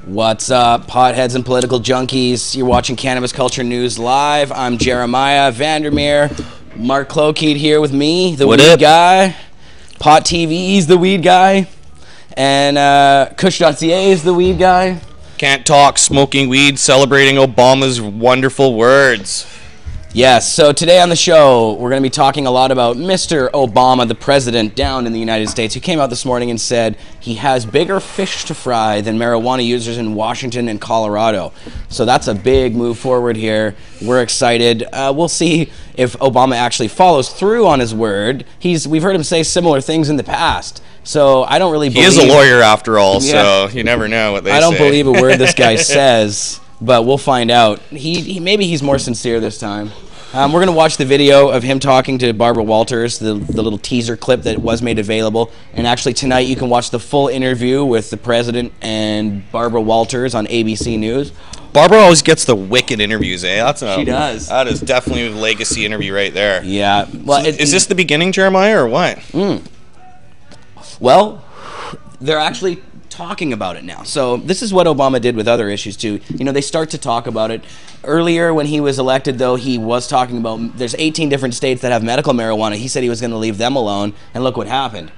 What's up, potheads and political junkies? You're watching Cannabis Culture News Live. I'm Jeremiah Vandermeer. Mark Clokeed here with me, the weed guy. Pot TV's the weed guy. And Kush.ca is the weed guy. Can't talk, smoking weed, celebrating Obama's wonderful words. Yes, so today on the show, we're going to be talking a lot about Mr. Obama, the president down in the United States, who came out this morning and said he has bigger fish to fry than marijuana users in Washington and Colorado. So that's a big move forward here. We're excited. We'll see if Obama actually follows through on his word. We've heard him say similar things in the past. So I don't really believe... He is a lawyer after all, so you never know what they say. I don't believe a word this guy says, but we'll find out. Maybe he's more sincere this time. We're going to watch the video of him talking to Barbara Walters, the little teaser clip that was made available. And actually tonight you can watch the full interview with the president and Barbara Walters on ABC News. Barbara always gets the wicked interviews, eh? She does. That is definitely a legacy interview right there. Yeah. Well, so is this the beginning, Jeremiah, or what? Well, they're actually talking about it now. So this is what Obama did with other issues too. You know, they start to talk about it. Earlier when he was elected, though, he was talking about there's 18 different states that have medical marijuana. He said he was going to leave them alone, and look what happened.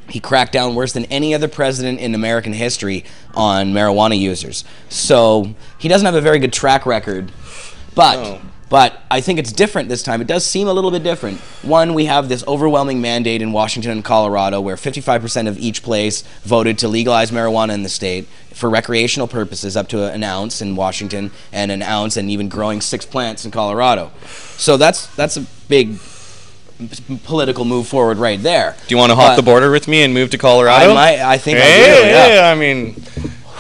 He cracked down worse than any other president in American history on marijuana users. So he doesn't have a very good track record, but I think it's different this time. It does seem a little bit different. One, we have this overwhelming mandate in Washington and Colorado where 55% of each place voted to legalize marijuana in the state for recreational purposes, up to an ounce in Washington and an ounce, and even growing 6 plants in Colorado. So that's a big political move forward right there. Do you want to hop the border with me and move to Colorado? I think I do, yeah. I mean...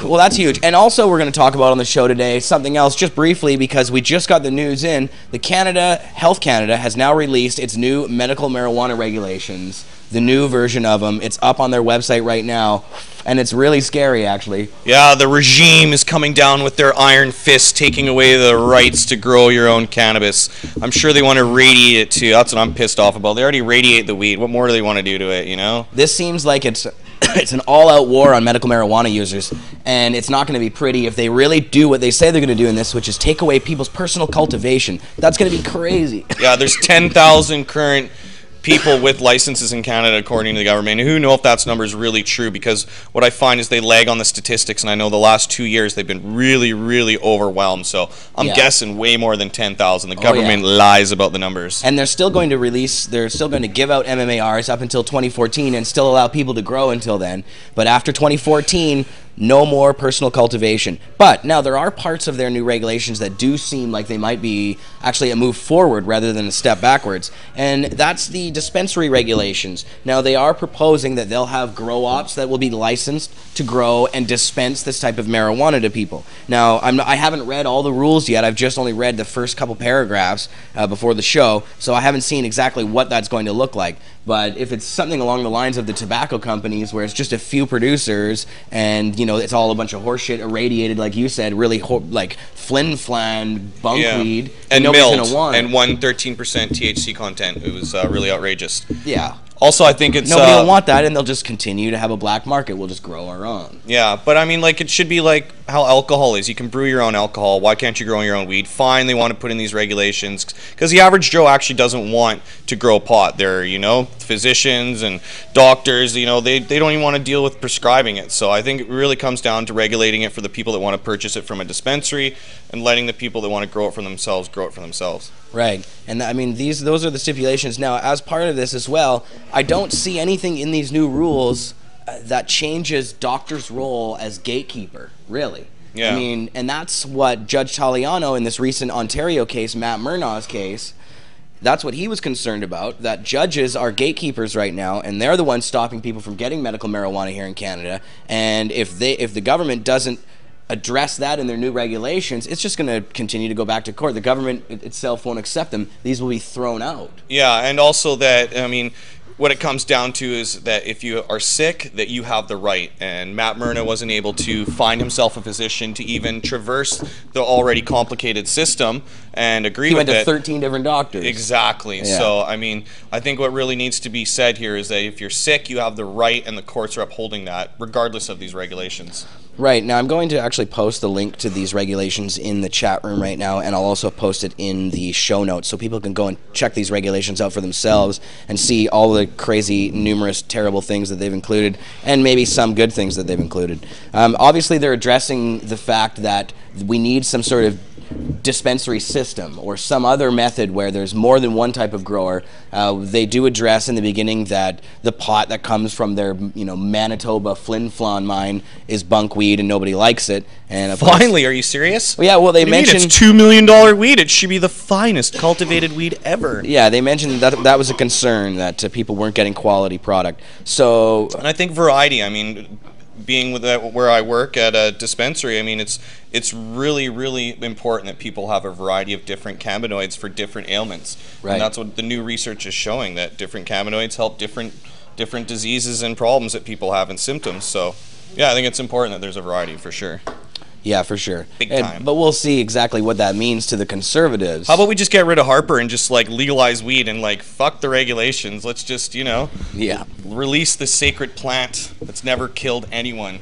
Well, that's huge. And also we're going to talk about on the show today something else just briefly because we just got the news in. Health Canada has now released its new medical marijuana regulations, the new version of them. It's up on their website right now, and it's really scary, actually. Yeah, the regime is coming down with their iron fist, taking away the rights to grow your own cannabis. I'm sure they want to radiate it too. That's what I'm pissed off about. They already radiate the weed. What more do they want to do to it, you know? This seems like it's an all-out war on medical marijuana users, and it's not going to be pretty if they really do what they say they're going to do in this, which is take away people's personal cultivation. That's going to be crazy. Yeah, there's 10,000 current people with licenses in Canada, according to the government. And who knows if that number is really true, because what I find is they lag on the statistics, and I know the last 2 years they've been really, really overwhelmed. So I'm guessing way more than 10,000. The government lies about the numbers. And they're still going to give out MMARs up until 2014 and still allow people to grow until then. But after 2014, no more personal cultivation. But now there are parts of their new regulations that do seem like they might be actually a move forward rather than a step backwards. And that's the dispensary regulations. Now they are proposing that they'll have grow ops that will be licensed to grow and dispense this type of marijuana to people. Now I haven't read all the rules yet. I've just only read the first couple paragraphs before the show, so I haven't seen exactly what that's going to look like. But if it's something along the lines of the tobacco companies where it's just a few producers and, you know, it's all a bunch of horseshit irradiated, like you said, really like flim-flam bunkweed, and nobody's milled, gonna want it. and 13% THC content. It was really outrageous. Yeah. Also, I think it's... Nobody will want that, and they'll just continue to have a black market. We'll just grow our own. Yeah, but I mean, like, it should be like how alcohol is. You can brew your own alcohol. Why can't you grow your own weed? Fine, they want to put in these regulations, because the average Joe actually doesn't want to grow pot. They're, you know, physicians and doctors, you know, they don't even want to deal with prescribing it. So I think it really comes down to regulating it for the people that want to purchase it from a dispensary and letting the people that want to grow it for themselves grow it for themselves. Right, and I mean those are the stipulations. Now, as part of this as well, I don't see anything in these new rules that changes doctors' role as gatekeeper, really. Yeah. I mean, and that's what Judge Taliano in this recent Ontario case, Matt Murnau's case, that's what he was concerned about, that judges are gatekeepers right now, and they're the ones stopping people from getting medical marijuana here in Canada. And if the government doesn't address that in their new regulations, it's just going to continue to go back to court. The government itself won't accept them. These will be thrown out. Yeah, and also that, I mean, what it comes down to is that if you are sick, that you have the right. And Matt Murnau wasn't able to find himself a physician to even traverse the already complicated system and agree with it. He went to 13 different doctors. Exactly. Yeah. So, I mean, I think what really needs to be said here is that if you're sick, you have the right, and the courts are upholding that, regardless of these regulations. Right. Now, I'm going to actually post the link to these regulations in the chat room right now, and I'll also post it in the show notes so people can go and check these regulations out for themselves and see all the crazy, numerous, terrible things that they've included, and maybe some good things that they've included. Obviously, they're addressing the fact that we need some sort of dispensary system or some other method where there's more than one type of grower. They do address in the beginning that the pot that comes from their Manitoba Flin Flon mine is bunkweed and nobody likes it. And of Finally, course, are you serious? well, yeah, well, they mentioned it's $2 million weed. It should be the finest cultivated weed ever. yeah, they mentioned that was a concern that people weren't getting quality product. So And I think variety. I mean, being with where I work at a dispensary, I mean, it's really, really important that people have a variety of different cannabinoids for different ailments. Right. And that's what the new research is showing, that different cannabinoids help different diseases and problems that people have and symptoms. So, yeah, I think it's important that there's a variety for sure. yeah, for sure. Big time. But we'll see exactly what that means to the conservatives. How about we just get rid of Harper and just like legalize weed and like fuck the regulations? Let's just, Yeah. release the sacred plant that's never killed anyone.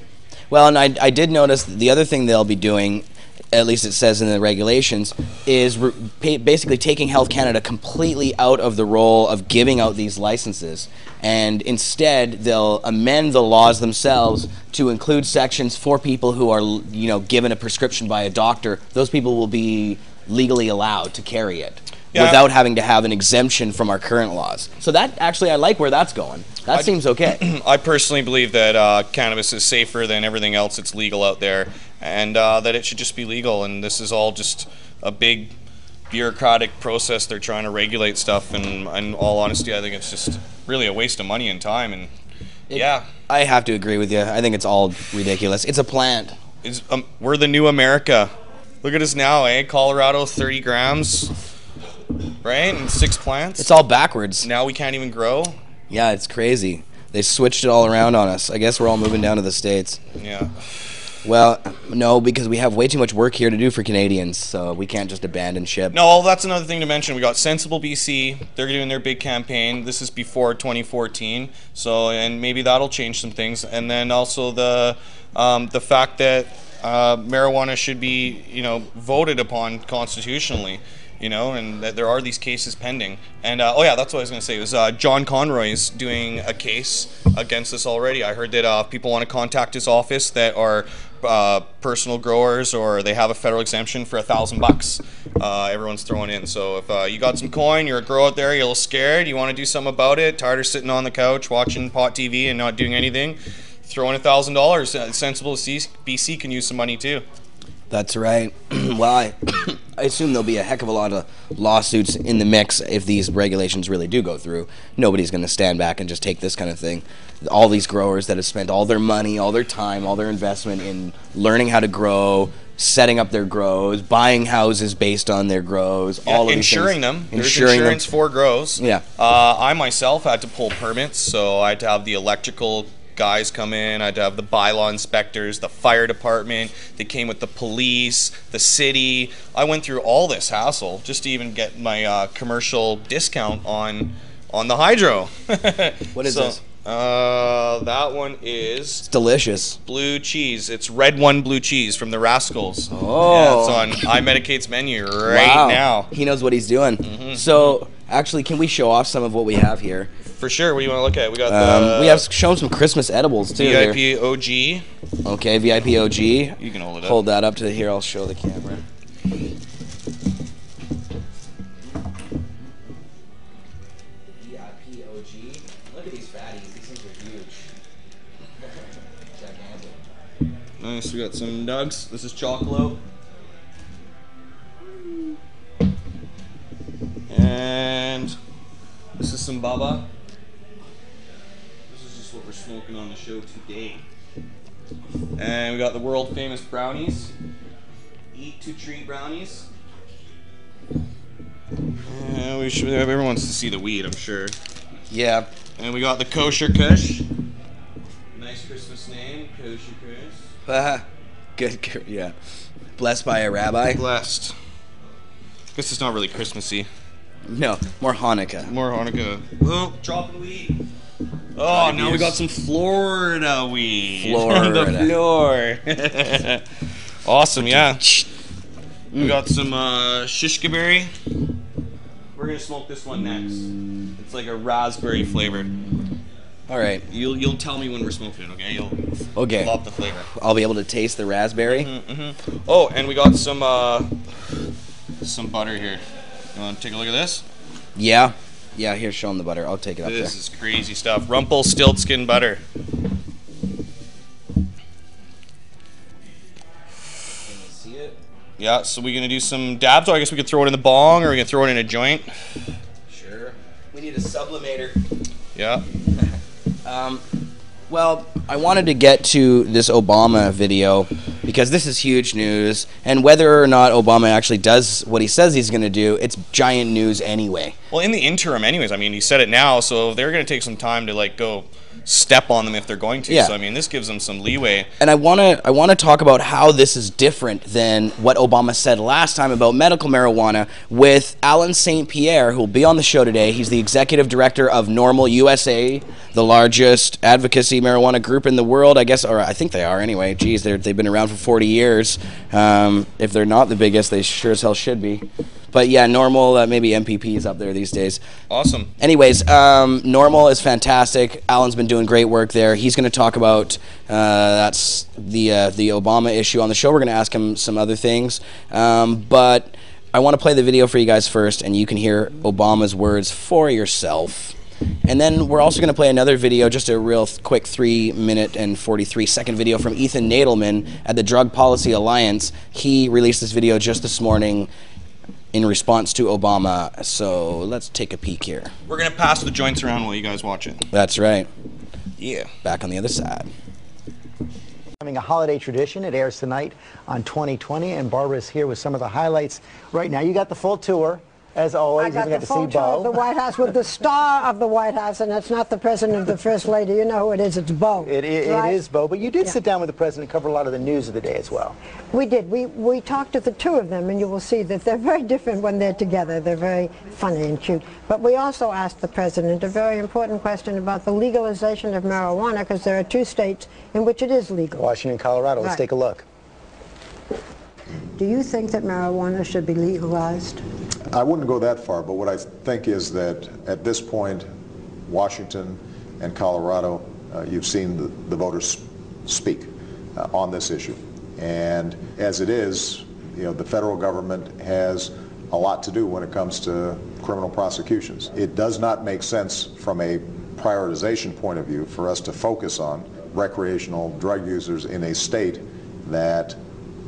Well, and I did notice the other thing they'll be doing, at least it says in the regulations, is basically taking Health Canada completely out of the role of giving out these licenses. And instead, they'll amend the laws themselves to include sections for people who are, given a prescription by a doctor. Those people will be legally allowed to carry it. Yeah. Without having to have an exemption from our current laws. So that actually, I like where that's going. That seems okay. I personally believe that cannabis is safer than everything else that's legal out there, and that it should just be legal. And this is all just a big bureaucratic process. They're trying to regulate stuff, and in all honesty, I think it's just really a waste of money and time. And yeah, I have to agree with you. I think it's all ridiculous. It's a plant. We're the new America. Look at us now, eh? Colorado, 30 grams. Right? And 6 plants. It's all backwards. Now we can't even grow. Yeah, it's crazy. They switched it all around on us. I guess we're all moving down to the States. Yeah. Well, no, because we have way too much work here to do for Canadians, so we can't just abandon ship. No, that's another thing to mention. We got Sensible BC. They're doing their big campaign. This is before 2014, so and maybe that'll change some things. And then also the fact that marijuana should be voted upon constitutionally. And that there are these cases pending. And, that's what I was going to say. It was John Conroy's doing a case against this already. I heard that if people want to contact his office that are personal growers or they have a federal exemption for $1,000, everyone's throwing in. So if you got some coin, you're a grower out there, you're a little scared, you want to do something about it, tired of sitting on the couch watching Pot TV and not doing anything, throw in $1,000. Sensible BC can use some money too. That's right. Well, I assume there'll be a heck of a lot of lawsuits in the mix if these regulations really do go through. Nobody's going to stand back and just take this kind of thing. All these growers that have spent all their money, all their time, all their investment in learning how to grow, setting up their grows, buying houses based on their grows, all of insuring these things. Them. There's insurance for grows. Yeah. I myself had to pull permits, so I had to have the electrical guys come in, I had to have the bylaw inspectors, the fire department, they came with the police, the city. I went through all this hassle just to even get my commercial discount on the hydro. What is this? That one is... It's delicious. Blue cheese. It's Red One blue cheese from the Rascals. Oh. Yeah, it's on iMedicate's menu right now. He knows what he's doing. Mm-hmm. So, actually, can we show off some of what we have here? For sure. What do you want to look at? We got we have shown some Christmas edibles too. VIP here. OG. Okay, VIP OG. You can hold it up. Hold that up to here. I'll show the camera. VIP OG. Look at these fatties. These things are huge. Gigantic. Nice. We got some nugs. This is chocolate. And this is some baba. This is just what we're smoking on the show today. And we got the world famous brownies. Eat to treat brownies. And everyone wants to see the weed, I'm sure. Yeah. And we got the kosher kush. Nice Christmas name, kosher kush. Good. Yeah. Blessed by a rabbi. Blessed. This is not really Christmassy. No, more Hanukkah. More Hanukkah. Well, dropping weed. Oh, now we got some Florida weed. Florida. The floor. Awesome, yeah. We got some shishka berry. We're gonna smoke this one next. It's like a raspberry flavored. All right. You'll tell me when we're smoking it, okay? You'll love the flavor. I'll be able to taste the raspberry. Oh, and we got some butter here. You want to take a look at this? Yeah. Yeah, here, show them the butter. I'll take it up there. This is crazy stuff. Rumpelstiltskin butter. Can you see it? Yeah, so we're going to do some dabs. Or I guess we could throw it in the bong, or we can throw it in a joint. Sure. We need a sublimator. Yeah. Well, I wanted to get to this Obama video because this is huge news, and whether or not Obama actually does what he says he's going to do, it's giant news anyway. Well, in the interim anyways, I mean, he said it now, so they're going to take some time to, like, go step on them if they're going to. Yeah. So, I mean, this gives them some leeway. And I want to talk about how this is different than what Obama said last time about medical marijuana with Alan St. Pierre, who will be on the show today. He's the executive director of NORML USA, the largest advocacy marijuana group in the world, I guess, or I think they are anyway. Geez, they've been around for 40 years. If they're not the biggest, they sure as hell should be. But yeah, NORML, maybe MPP is up there these days. Awesome. Anyways, NORML is fantastic. Alan's been doing great work there. He's going to talk about that's the Obama issue on the show. We're going to ask him some other things. But I want to play the video for you guys first, and you can hear Obama's words for yourself. And then we're also going to play another video, just a real quick 3-minute and 43-second video from Ethan Nadelman at the Drug Policy Alliance. He released this video just this morning in response to Obama. So let's take a peek here. We're going to pass the joints around while you guys watch it. That's right. Yeah. Back on the other side. Having a holiday tradition. It airs tonight on 2020, and Barbara's here with some of the highlights right now. You got the full tour, as always. I got You the full tour of the White House with the star of the White House, and it's not the president or the first lady. You know who it is. It's Bo. It is Bo, but you did sit down with the president and cover a lot of the news of the day as well. We did. We talked to the two of them, and you will see that they're very different when they're together. They're very funny and cute. But we also asked the president a very important question about the legalization of marijuana, because there are 2 states in which it is legal. Washington and Colorado. Let's take a look. Do you think that marijuana should be legalized? I wouldn't go that far, but what I think is that at this point, Washington and Colorado, you've seen the voters speak on this issue. And as it is, you know, the federal government has a lot to do when it comes to criminal prosecutions. It does not make sense from a prioritization point of view for us to focus on recreational drug users in a state that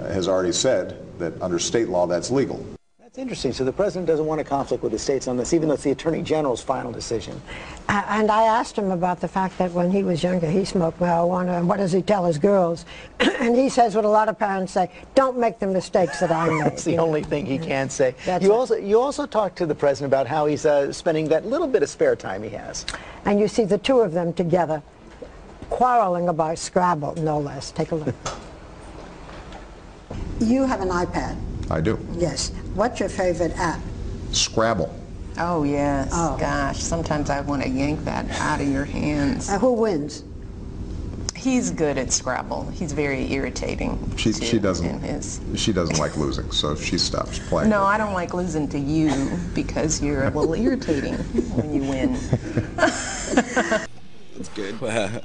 has already said that under state law that's legal. That's interesting. So the president doesn't want a conflict with the states on this, even though it's the Attorney General's final decision. And I asked him about the fact that when he was younger, he smoked marijuana, and what does he tell his girls? And he says what a lot of parents say, don't make the mistakes that I made. That's the only thing he can say. That's You also talked to the president about how he's spending that little bit of spare time he has. And you see the two of them together quarreling about Scrabble, no less. Take a look. You have an iPad. I do. Yes. What's your favorite app? Scrabble. Oh, yes. Oh. Gosh, sometimes I want to yank that out of your hands. Who wins? He's good at Scrabble. He's very irritating. She in doesn't. his... She doesn't like losing, so she stops playing. No, I don't like losing to you because you're a little irritating when you win. That's good.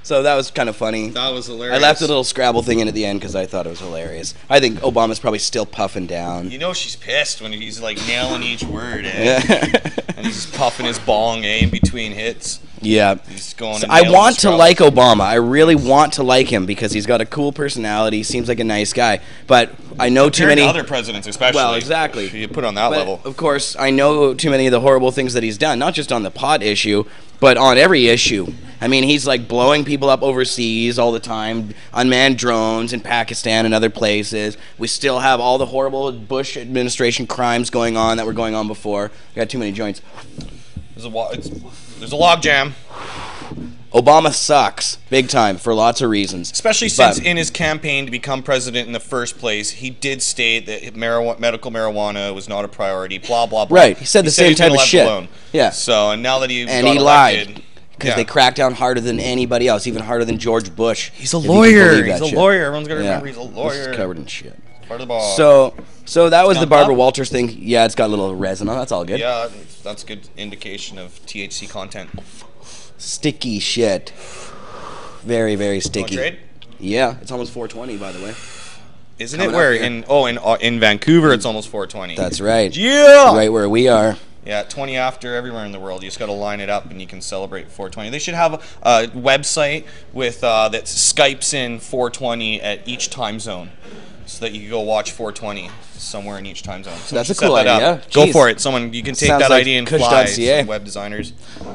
So that was kind of funny. That was hilarious. I left a little Scrabble thing in at the end because I thought it was hilarious. I think Obama's probably still puffing down. You know she's pissed when he's like nailing each word, Yeah. And he's just puffing his bong, in between hits. Yeah. He's going So and I nailing want the to Scrabble. like Obama. I really want to like him because he's got a cool personality. Seems like a nice guy. But I know too Compared many to other presidents, especially. Well, exactly. If you put on that But, level. of course, I know too many of the horrible things that he's done, not just on the pot issue, but on every issue. I mean, he's like blowing people up overseas all the time, unmanned drones in Pakistan and other places. We still have all the horrible Bush administration crimes going on that were going on before. We got too many joints. There's a log jam. Obama sucks big time for lots of reasons. Especially since in his campaign to become president in the first place, he did state that medical marijuana was not a priority, blah, blah, blah. Right. He said the same type of shit. Alone. Yeah. So, and now that he got elected, lied. Because they cracked down harder than anybody else, even harder than George Bush. He's a lawyer. He's a lawyer. Everyone's got to remember he's a lawyer. This is covered in shit. Part of the ball. So that was the Barbara Walters thing. Yeah, it's got a little resin on. That's all good. Yeah, that's a good indication of THC content. Sticky shit. Very, very sticky. Trade? Yeah, it's almost 420, by the way. Isn't it where in Vancouver it's almost 420? That's right. Yeah. Right where we are. Yeah, 20 after everywhere in the world. You just got to line it up and you can celebrate 420. They should have a website with that Skypes in 420 at each time zone, so that you can go watch 420 somewhere in each time zone. So that's a cool idea. Go for it. Someone, you can take that idea and fly. Some web designers.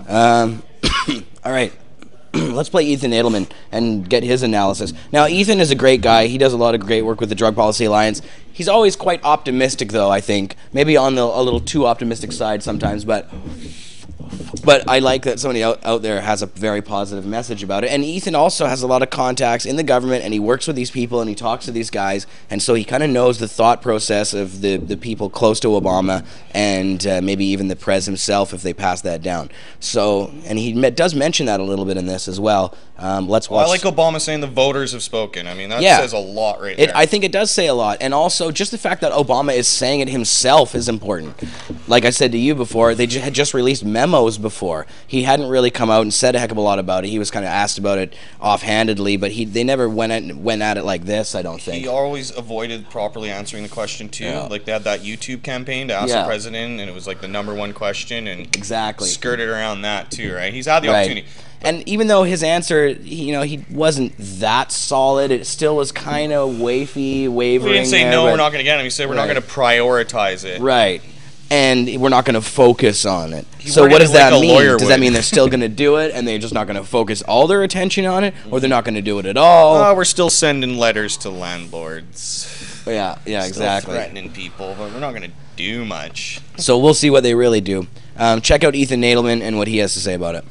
All right. Let's play Ethan Edelman and get his analysis. Now, Ethan is a great guy. He does a lot of great work with the Drug Policy Alliance. He's always quite optimistic, though, I think. Maybe on a little too optimistic side sometimes, but I like that somebody out there has a very positive message about it. And Ethan also has a lot of contacts in the government, and he works with these people, and he talks to these guys, and so he kind of knows the thought process of the people close to Obama, and maybe even the Prez himself if they pass that down. So, and he does mention that a little bit in this as well. Let's watch. I like Obama saying the voters have spoken. I mean, that says a lot right there. I think it does say a lot. And also, just the fact that Obama is saying it himself is important. Like I said to you before, they had just released memos before. He hadn't really come out and said a heck of a lot about it. He was kind of asked about it offhandedly, but they never went at it like this, I don't think. He always avoided properly answering the question, too. Yeah. Like, they had that YouTube campaign to ask the president, and it was like the #1 question, and exactly skirted around that, too, right? He's had the opportunity. And even though his answer, he wasn't that solid, it still was kind of wavering. We didn't say no, we're not going to get him. He said we're not going to prioritize it. Right. And we're not going to focus on it. So what does that mean? Does that mean they're still going to do it, and they're just not going to focus all their attention on it, or they're not going to do it at all? We're still sending letters to landlords. Yeah, exactly. Still threatening people, but we're not going to do much. So we'll see what they really do. Check out Ethan Nadelman and what he has to say about it.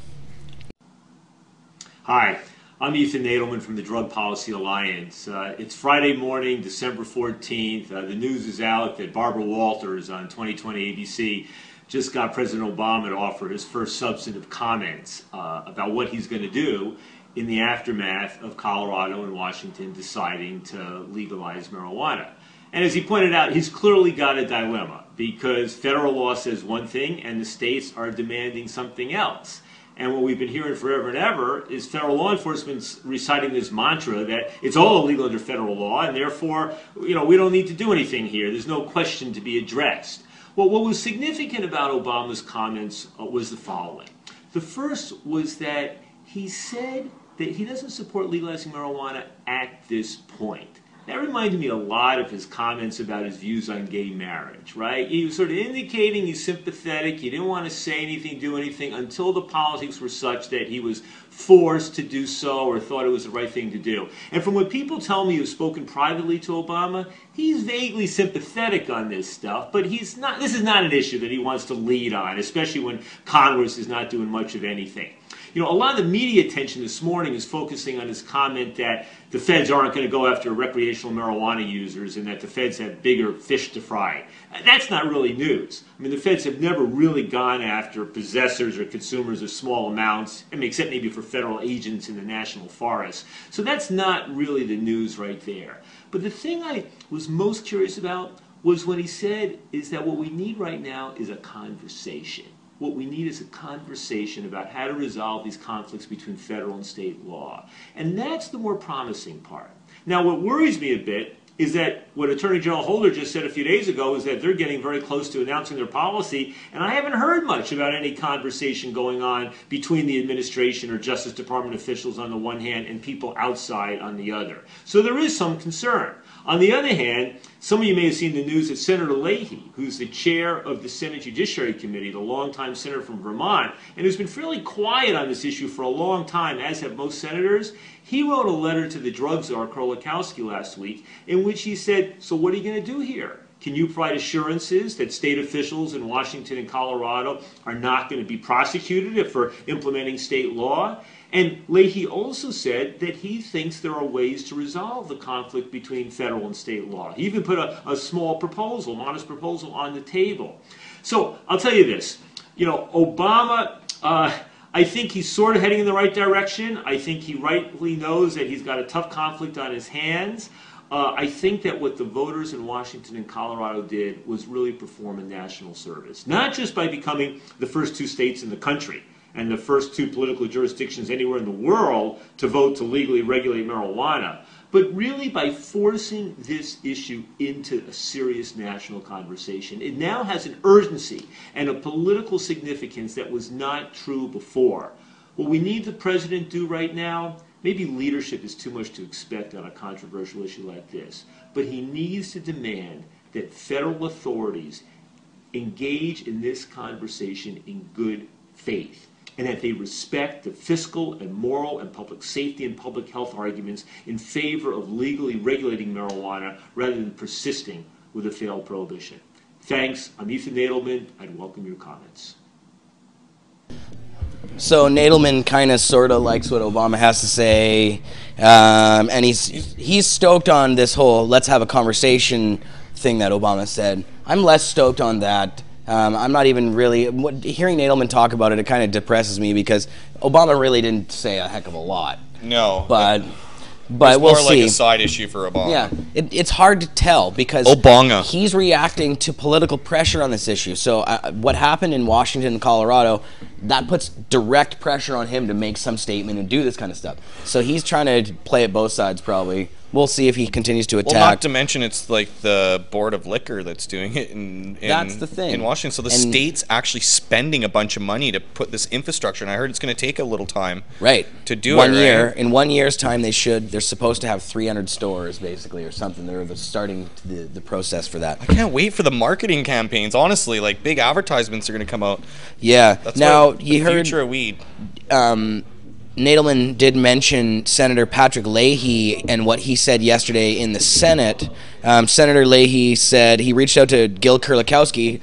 Hi, I'm Ethan Nadelman from the Drug Policy Alliance. It's Friday morning, December 14th. The news is out that Barbara Walters on 2020 ABC just got President Obama to offer his first substantive comments about what he's going to do in the aftermath of Colorado and Washington deciding to legalize marijuana. And as he pointed out, he's clearly got a dilemma because federal law says one thing and the states are demanding something else. And what we've been hearing forever and ever is federal law enforcement reciting this mantra that it's all illegal under federal law, and therefore, we don't need to do anything here. There's no question to be addressed. Well, what was significant about Obama's comments was the following. The first was that he said that he doesn't support legalizing marijuana at this point. That reminded me a lot of his comments about his views on gay marriage, right? He was sort of indicating he's sympathetic, he didn't want to say anything, do anything, until the politics were such that he was forced to do so or thought it was the right thing to do. And from what people tell me who've spoken privately to Obama, he's vaguely sympathetic on this stuff, but this is not an issue that he wants to lead on, especially when Congress is not doing much of anything. A lot of the media attention this morning is focusing on his comment that the feds aren't going to go after recreational marijuana users and that the feds have bigger fish to fry. That's not really news. I mean, the feds have never really gone after possessors or consumers of small amounts, except maybe for federal agents in the national forest. So that's not really the news right there. But the thing I was most curious about was when he said is that what we need right now is a conversation. What we need is a conversation about how to resolve these conflicts between federal and state law. And that's the more promising part. Now, what worries me a bit is that what Attorney General Holder just said a few days ago is that they're getting very close to announcing their policy, and I haven't heard much about any conversation going on between the administration or Justice Department officials on the one hand and people outside on the other. So there is some concern. On the other hand, some of you may have seen the news that Senator Leahy, who's the chair of the Senate Judiciary Committee, the longtime senator from Vermont, and who's been fairly quiet on this issue for a long time, as have most senators, he wrote a letter to the drug czar, Krolikowski, last week, in which he said, so what are you going to do here? Can you provide assurances that state officials in Washington and Colorado are not going to be prosecuted for implementing state law? And Leahy also said that he thinks there are ways to resolve the conflict between federal and state law. He even put a small proposal, modest proposal, on the table. So I'll tell you this, Obama, I think he's sort of heading in the right direction. I think he rightly knows that he's got a tough conflict on his hands. I think that what the voters in Washington and Colorado did was really perform a national service, not just by becoming the first 2 states in the country and the first 2 political jurisdictions anywhere in the world to vote to legally regulate marijuana, but really by forcing this issue into a serious national conversation. It now has an urgency and a political significance that was not true before. What we need the president to do right now, maybe leadership is too much to expect on a controversial issue like this, but he needs to demand that federal authorities engage in this conversation in good faith, and that they respect the fiscal and moral and public safety and public health arguments in favor of legally regulating marijuana rather than persisting with a failed prohibition. Thanks. I'm Ethan Nadelman. I'd welcome your comments. So Nadelman kind of sort of likes what Obama has to say, and he's stoked on this whole let's have a conversation thing that Obama said. I'm less stoked on that. I'm not even really hearing Nadelman talk about it. It kind of depresses me because Obama really didn't say a heck of a lot. No, but it's we'll more see. like a side issue for Obama. Yeah, it's hard to tell because he's reacting to political pressure on this issue. So what happened in Washington and Colorado, that puts direct pressure on him to make some statement and do this kind of stuff. So he's trying to play it both sides probably. We'll see if he continues to attack. Well, not to mention it's like the Board of Liquor that's doing it that's the thing. in Washington. So the state's actually spending a bunch of money to put this infrastructure, and I heard it's going to take a little time to do it. In 1 year's time, they're supposed to have 300 stores, basically, or something. They're starting the process for that. I can't wait for the marketing campaigns, honestly. Like, big advertisements are going to come out. Yeah. That's now, you heard the future of weed. Nadelman did mention Senator Patrick Leahy and what he said yesterday in the Senate. Senator Leahy said he reached out to Gil Kurlikowski,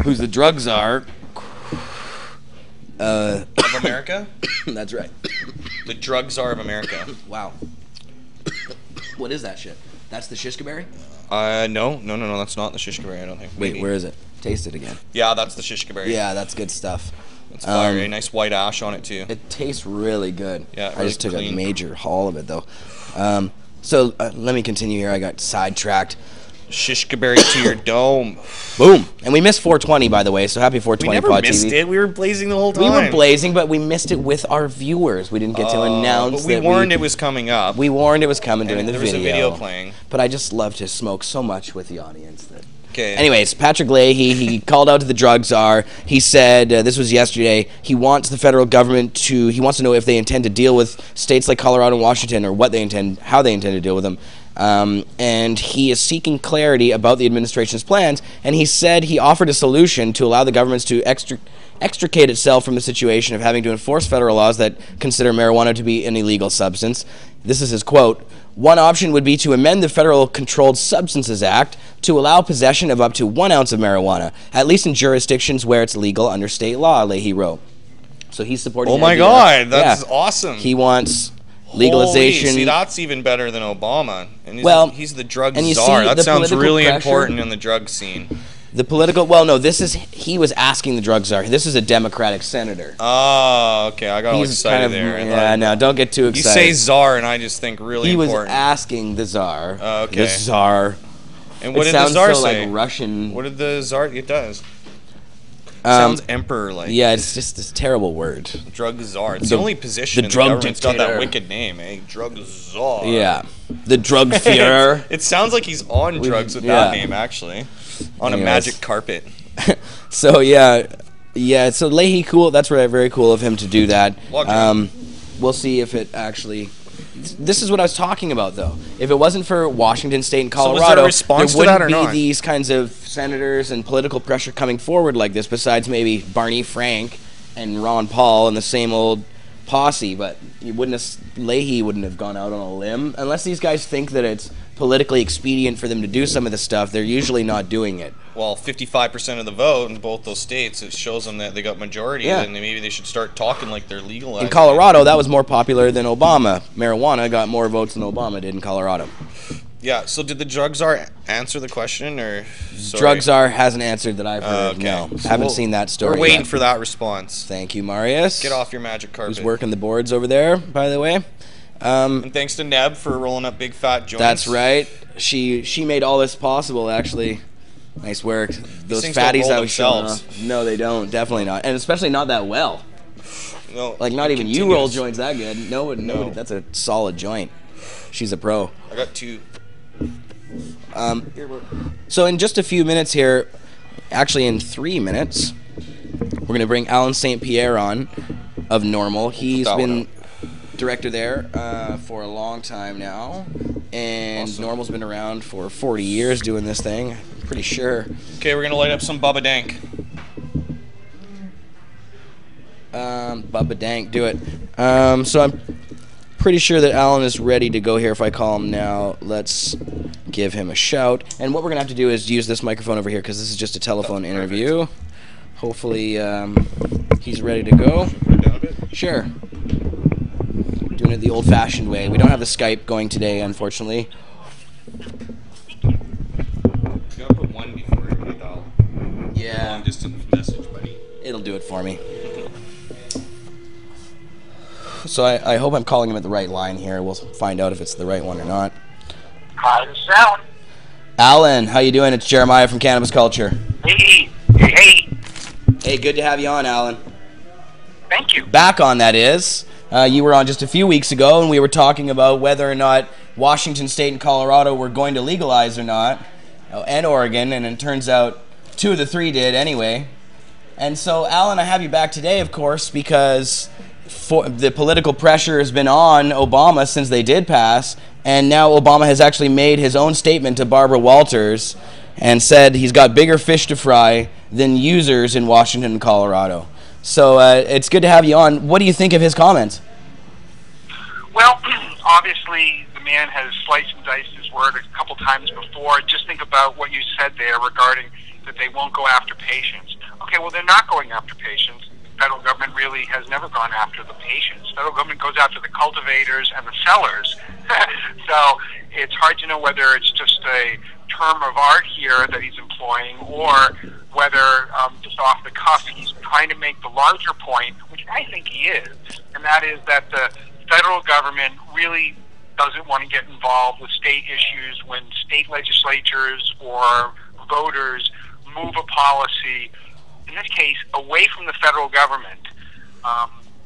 who's the drug czar of America. That's right. The drug czar of America. Wow. What is that shit? That's the shishkaberry? No, that's not the shishkaberry, I don't think. Wait, where is it? Taste it again. Yeah, that's the shishkaberry. Yeah, that's good stuff. It's fire. A nice white ash on it too. It tastes really good. Yeah, I just took a major haul of it though. So let me continue here. I got sidetracked. Shishkaberry to your dome. Boom. And we missed 420, by the way, so happy 420 Pod TV. We never missed it. We were blazing the whole time. We were blazing, but we missed it with our viewers. We didn't get to announce but we warned it was coming up. We warned it was coming during the video. There was a video playing. But I just love to smoke so much with the audience that... Okay. Anyways, Patrick Leahy, he called out to the drug czar. He said, this was yesterday, he wants the federal government he wants to know if they intend to deal with states like Colorado and Washington, or how they intend to deal with them. And he is seeking clarity about the administration's plans, and he said he offered a solution to allow the governments to extricate itself from the situation of having to enforce federal laws that consider marijuana to be an illegal substance. This is his quote. One option would be to amend the Federal Controlled Substances Act to allow possession of up to 1 ounce of marijuana, at least in jurisdictions where it's legal under state law, Leahy wrote. So he's supporting Oh my God, that's awesome. He wants legalization. Holy, see, that's even better than Obama. And he's the drug and czar. That sounds really pressure, important in the drug scene. The political, he was asking the drug czar. This is a Democratic senator. Oh, okay, I got excited there. Yeah, no, don't get too excited. You say czar, and I just think really important. He was asking the czar. Okay. The czar. And what did the czar say? Like Russian. What did the czar? It does. Sounds emperor-like. Yeah, it's just this terrible word. Drug czar. It's the only position in the government's got that wicked name, eh? Drug czar. Yeah. The drug Führer. It sounds like he's on drugs with that name, actually. On a magic carpet. So, so Leahy, cool. That's very cool of him to do that. We'll see if it actually... This is what I was talking about, though. If it wasn't for Washington State and Colorado, there wouldn't be these kinds of senators and political pressure coming forward like this, besides maybe Barney Frank and Ron Paul and the same old posse. But Leahy wouldn't have gone out on a limb unless these guys think that it's politically expedient for them to do some of the stuff, they're usually not doing it. Well, 55% of the vote in both those states, it shows them that they got majority, and maybe they should start talking like they're legalized. In Colorado, that was more popular than Obama. Marijuana got more votes than Obama did in Colorado. Yeah, so did the drug czar answer the question, or? Sorry. Drug czar hasn't answered that I've heard, okay. no. So Haven't seen that story We're waiting yet. for that response. Thank you, Marius. Get off your magic carpet. Who's working the boards over there, by the way. And thanks to Neb for rolling up big fat joints. That's right. She made all this possible, actually. Nice work. Those things fatties don't roll I was showing themselves. off. No, they don't. Definitely not. And especially not that well. No, Like, not even you continuous. roll joints that good. No, that's a solid joint. She's a pro. I got 2. So in just a few minutes here, actually in 3 minutes, we're going to bring Alan St. Pierre on of NORML. He's been director there for a long time now, and awesome. NORML's been around for 40 years doing this thing, I'm pretty sure. Okay, we're going to light up some Bubba Dank. Bubba Dank, do it. So I'm pretty sure that Alan is ready to go here. If I call him now, let's give him a shout. And what we're going to have to do is use this microphone over here because this is just a telephone interview. Hopefully he's ready to go. Sure. Doing it the old-fashioned way. We don't have the Skype going today, unfortunately. You gotta put 1 before every dial. Yeah. Long distance message, buddy. It'll do it for me. So I hope I'm calling him at the right line here. We'll find out if it's the right one or not. Hi, this is Alan. Alan, how you doing? It's Jeremiah from Cannabis Culture. Hey. Hey, good to have you on, Alan. Thank you. Back on, that is. You were on just a few weeks ago, and we were talking about whether or not Washington State and Colorado were going to legalize or not, and Oregon, and it turns out 2 of the 3 did anyway. And so, Alan, I have you back today, of course, because the political pressure has been on Obama since they did pass, and now Obama has actually made his own statement to Barbara Walters and said he's got bigger fish to fry than users in Washington and Colorado. So it's good to have you on. What do you think of his comments? Well, obviously, the man has sliced and diced his word a couple times before. Just think about what you said there regarding that they won't go after patients. Okay, well, they're not going after patients. The federal government really has never gone after the patients. The federal government goes after the cultivators and the sellers. So it's hard to know whether it's just a term of art here that he's employing or whether just off the cuff he's trying to make the larger point, which I think he is, and that is that the federal government really doesn't want to get involved with state issues when state legislatures or voters move a policy, in this case, away from the federal government.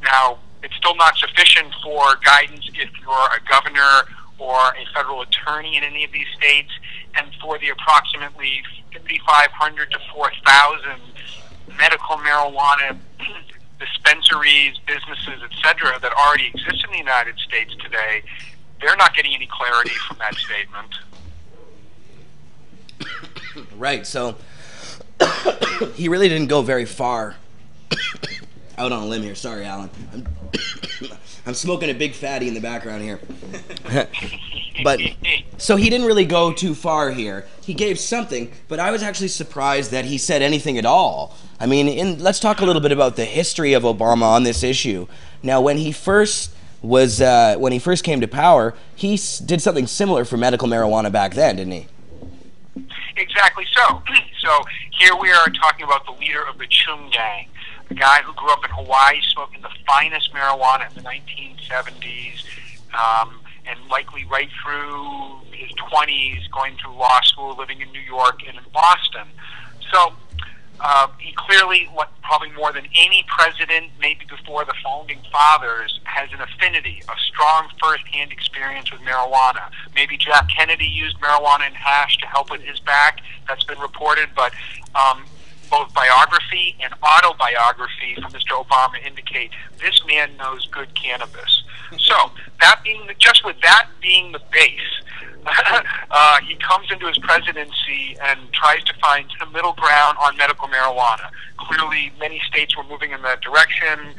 Now, it's still not sufficient for guidance if you're a governor or a federal attorney in any of these states, and for the approximately 5,500 to 4,000 medical marijuana dispensaries, businesses, etc., that already exist in the United States today, they're not getting any clarity from that statement. Right, so he really didn't go very far out on a limb here. Sorry, Alan. I'm smoking a big fatty in the background here. But so he didn't really go too far here. He gave something, but I was actually surprised that he said anything at all. I mean, let's talk a little bit about the history of Obama on this issue. Now, when he first came to power, he did something similar for medical marijuana back then, didn't he? Exactly so. So here we are talking about the leader of the Chung Gang, a guy who grew up in Hawaii smoking the finest marijuana in the 1970s, and likely right through his 20s, going through law school, living in New York and in Boston. So he clearly, probably more than any president, maybe before the founding fathers, has an affinity, a strong first-hand experience with marijuana. Maybe Jack Kennedy used marijuana and hash to help with his back. That's been reported, but both biography and autobiography from Mr. Obama indicate this man knows good cannabis. So, that being just with that being the base, he comes into his presidency and tries to find some middle ground on medical marijuana. Clearly, many states were moving in that direction.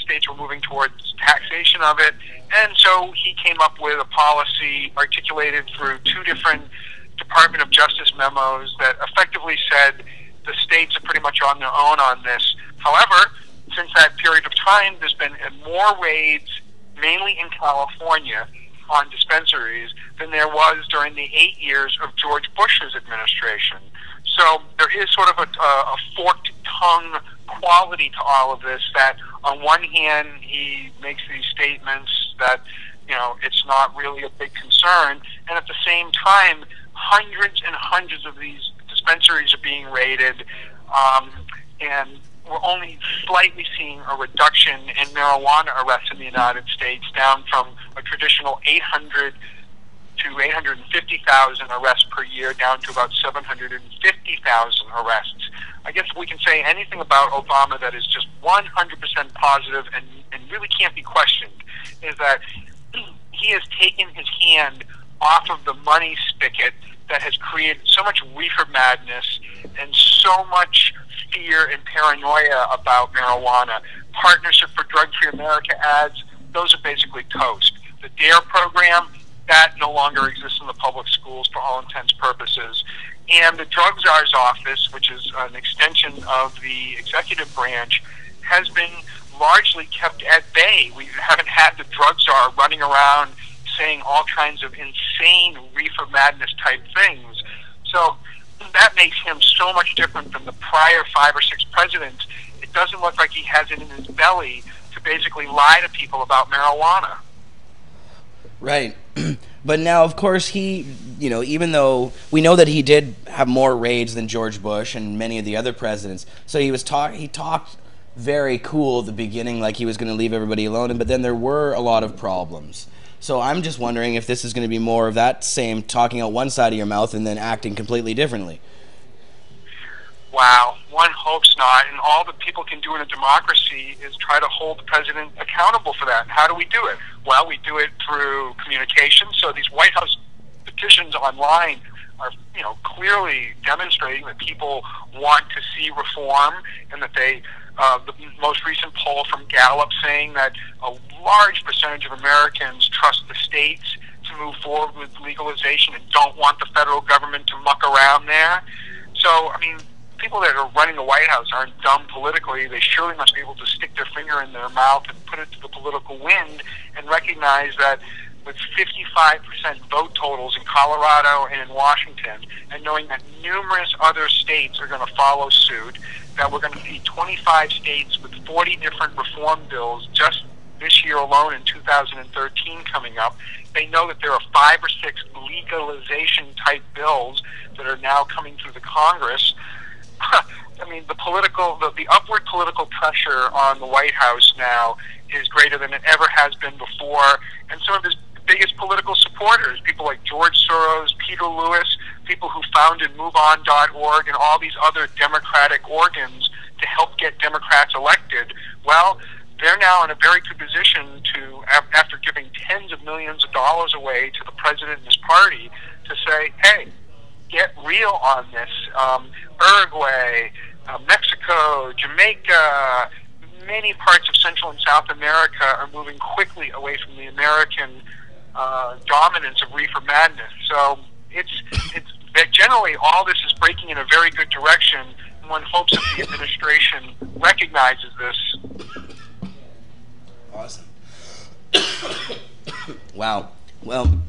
states were moving towards taxation of it, and so he came up with a policy articulated through 2 different Department of Justice memos that effectively said the states are pretty much on their own on this. However, since that period of time, there's been more raids, mainly in California, on dispensaries than there was during the 8 years of George Bush's administration. So there is sort of a forked tongue quality to all of this, that on one hand he makes these statements that, you know, it's not really a big concern, and at the same time hundreds and hundreds of these dispensaries are being raided, and we're only slightly seeing a reduction in marijuana arrests in the United States, down from a traditional 800 to 850,000 arrests per year down to about 750,000 arrests. I guess we can say anything about Obama that is just 100% positive and really can't be questioned, is that he has taken his hand off of the money spigot that has created so much reefer madness and so much fear and paranoia about marijuana. Partnership for Drug-Free America ads, those are basically toast. The DARE program, that no longer exists in the public schools for all intents and purposes. And the Drug Czar's office, which is an extension of the executive branch, has been largely kept at bay. We haven't had the Drug Czar running around saying all kinds of insane reefer madness type things. So that makes him so much different from the prior 5 or 6 presidents. It doesn't look like he has it in his belly to basically lie to people about marijuana. Right. But now, of course, he, you know, even though we know that he did have more raids than George Bush and many of the other presidents, so he talked very cool at the beginning, like he was going to leave everybody alone, but then there were a lot of problems. So I'm just wondering if this is going to be more of that same talking out one side of your mouth and then acting completely differently. Wow, one hopes not. And all that people can do in a democracy is try to hold the president accountable for that. And how do we do it? Well, we do it through communication. So these White House petitions online are, you know, clearly demonstrating that people want to see reform, and that they, the most recent poll from Gallup saying that a large percentage of Americans trust the states to move forward with legalization and don't want the federal government to muck around there. So, I mean, people that are running the White House aren't dumb politically. They surely must be able to stick their finger in their mouth and put it to the political wind and recognize that with 55% vote totals in Colorado and in Washington, and knowing that numerous other states are going to follow suit, that we're going to see 25 states with 40 different reform bills just this year alone in 2013 coming up. They know that there are 5 or 6 legalization-type bills that are now coming through the Congress. I mean, the upward political pressure on the White House now is greater than it ever has been before, and some of his biggest political supporters, people like George Soros, Peter Lewis, people who founded MoveOn.org and all these other democratic organs to help get Democrats elected, well, they're now in a very good position to, after giving tens of millions of dollars away to the president and his party, to say, hey, get real on this. Uruguay, Mexico, Jamaica, many parts of Central and South America are moving quickly away from the American dominance of reefer madness. So it's generally all this is breaking in a very good direction, and one hopes that the administration recognizes this. Awesome. Wow. Well,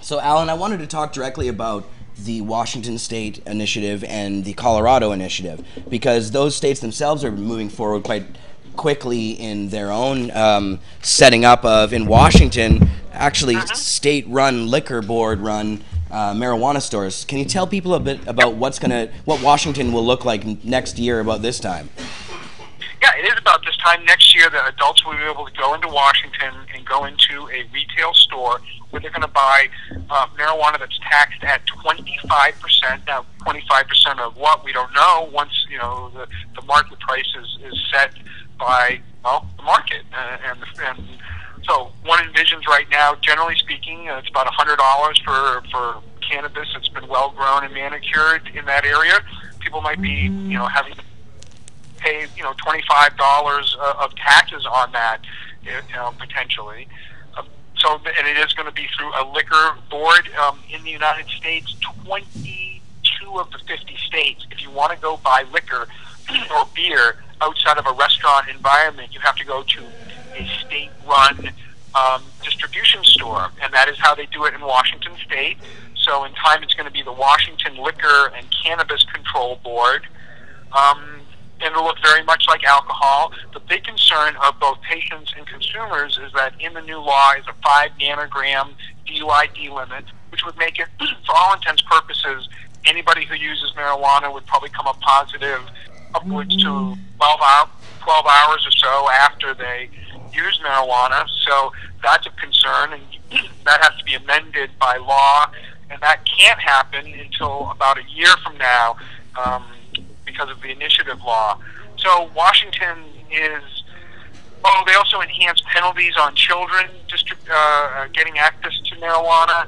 so Alan, I wanted to talk directly about the Washington State initiative and the Colorado initiative, because those states themselves are moving forward quite quickly in their own setting up of, in Washington, actually state-run, liquor board-run marijuana stores. Can you tell people a bit about what Washington will look like next year about this time? Yeah, it is about this time next year that adults will be able to go into Washington and go into a retail store where they're going to buy marijuana that's taxed at 25%. Now, 25% of what, we don't know. Once, you know, the market price is set by, well, the market. And so one envisions right now, generally speaking, it's about $100 for cannabis that's been well grown and manicured in that area. People might be, you know, having to pay, $25 of taxes on that, potentially. And it is going to be through a liquor board in the United States. 22 of the 50 states, if you want to go buy liquor or beer outside of a restaurant environment, you have to go to a state-run distribution store, and that is how they do it in Washington State. So in time, it's going to be the Washington Liquor and Cannabis Control Board, and it'll look very much like alcohol. The big concern of both patients and consumers is that in the new law is a 5 nanogram DUID limit, which would make it, for all intents and purposes, anybody who uses marijuana would probably come up positive upwards to 12 hours or so after they use marijuana. So that's a concern, and that has to be amended by law, and that can't happen until about a year from now because of the initiative law. So Washington is, they also enhance penalties on children getting access to marijuana,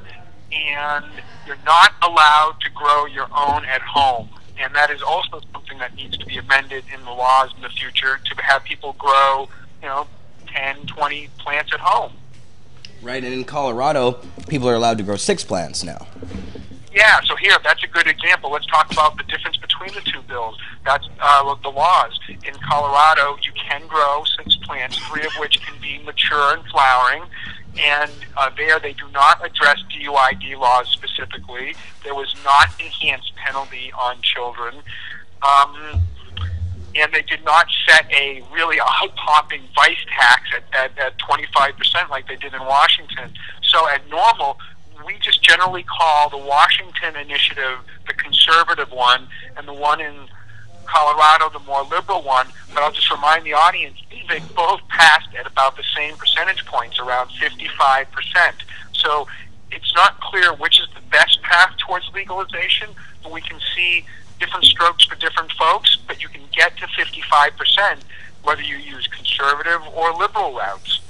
and you're not allowed to grow your own at home. And that is also something that needs to be amended in the laws in the future, to have people grow, 10, 20 plants at home. Right, and in Colorado, people are allowed to grow 6 plants now. Yeah, so here, that's a good example. Let's talk about the difference between the two bills. That's the laws. In Colorado, you can grow 6 plants, 3 of which can be mature and flowering. And there, they do not address DUID laws specifically. There was not enhanced penalty on children. And they did not set a really eye-popping vice tax at 25% like they did in Washington. So at NORML, we just generally call the Washington initiative the conservative one, and the one in Colorado the more liberal one. But I'll just remind the audience, they both passed at about the same percentage points, around 55%. So it's not clear which is the best path towards legalization, but we can see different strokes for different folks, but you can get to 55% whether you use conservative or liberal routes.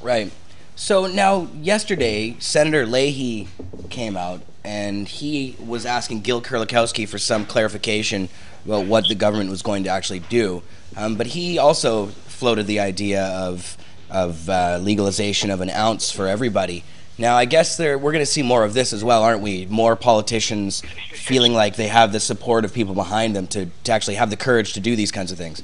Right. So now, yesterday, Senator Leahy came out, and he was asking Gil Kurlikowski for some clarification about what the government was going to actually do. But he also floated the idea of legalization of an ounce for everybody. Now, I guess we're going to see more of this as well, aren't we? More politicians feeling like they have the support of people behind them to actually have the courage to do these kinds of things.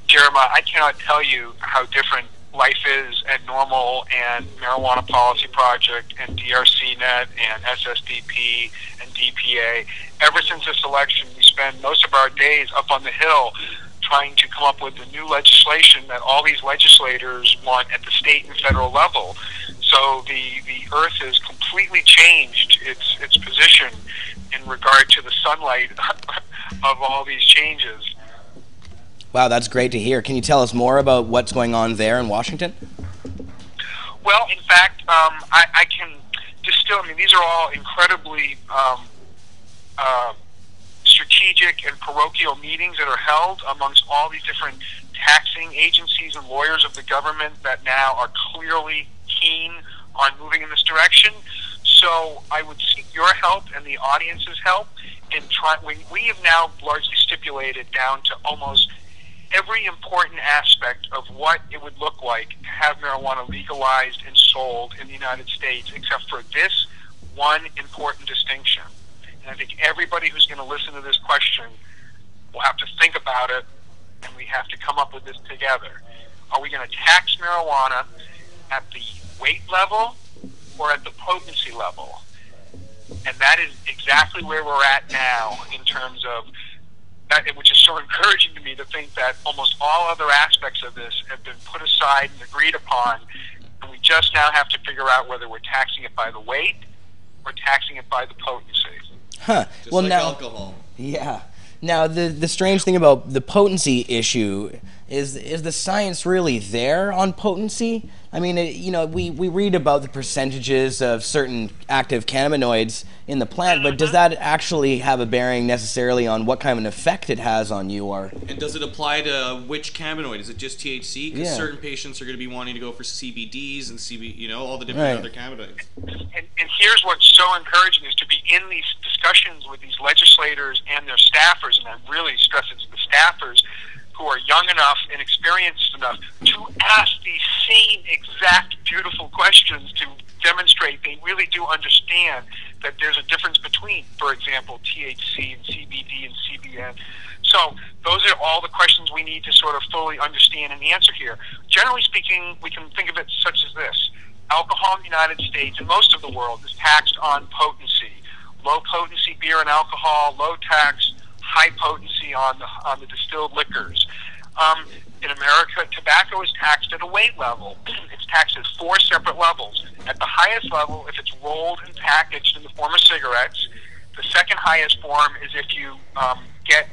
Jeremiah, I cannot tell you how different life is at NORML and Marijuana Policy Project and DRCnet and SSDP and DPA. Ever since this election, we spend most of our days up on the Hill trying to come up with the new legislation that all these legislators want at the state and federal level. So the earth has completely changed its position in regard to the sunlight of all these changes. Wow, that's great to hear. Can you tell us more about what's going on there in Washington? Well, in fact, I can distill. I mean, these are all incredibly strategic and parochial meetings that are held amongst all these different taxing agencies and lawyers of the government that now are clearly keen on moving in this direction. So I would seek your help and the audience's help in trying. We have now largely stipulated down to almost every important aspect of what it would look like to have marijuana legalized and sold in the United States, except for this one important distinction. And I think everybody who's going to listen to this question will have to think about it, and we have to come up with this together. Are we going to tax marijuana at the weight level or at the potency level? And that is exactly where we're at now in terms of that, which is so encouraging to me to think that almost all other aspects of this have been put aside and agreed upon, and we just now have to figure out whether we're taxing it by the weight or taxing it by the potency. Huh. Just well, like now, alcohol. Yeah. Now, the strange thing about the potency issue is the science really there on potency? I mean, we read about the percentages of certain active cannabinoids in the plant, but does that actually have a bearing necessarily on what kind of an effect it has on you? Or And does it apply to which cannabinoid? Is it just THC? Because Yeah. certain patients are going to be wanting to go for CBDs and all the different other cannabinoids. And here's what's so encouraging is to be in these discussions with these legislators and their staffers, and I really stress it's the staffers who are young enough and experienced enough to ask these same exact beautiful questions to demonstrate they really do understand that there's a difference between, for example, THC and CBD and CBN. So those are all the questions we need to sort of fully understand and answer here. Generally speaking, we can think of it such as this. Alcohol in the United States and most of the world is taxed on potency. Low potency beer and alcohol, low tax, high potency on the distilled liquors. In America, tobacco is taxed at a weight level. It's taxed at 4 separate levels. At the highest level, if it's rolled and packaged in the form of cigarettes. The second highest form is if you get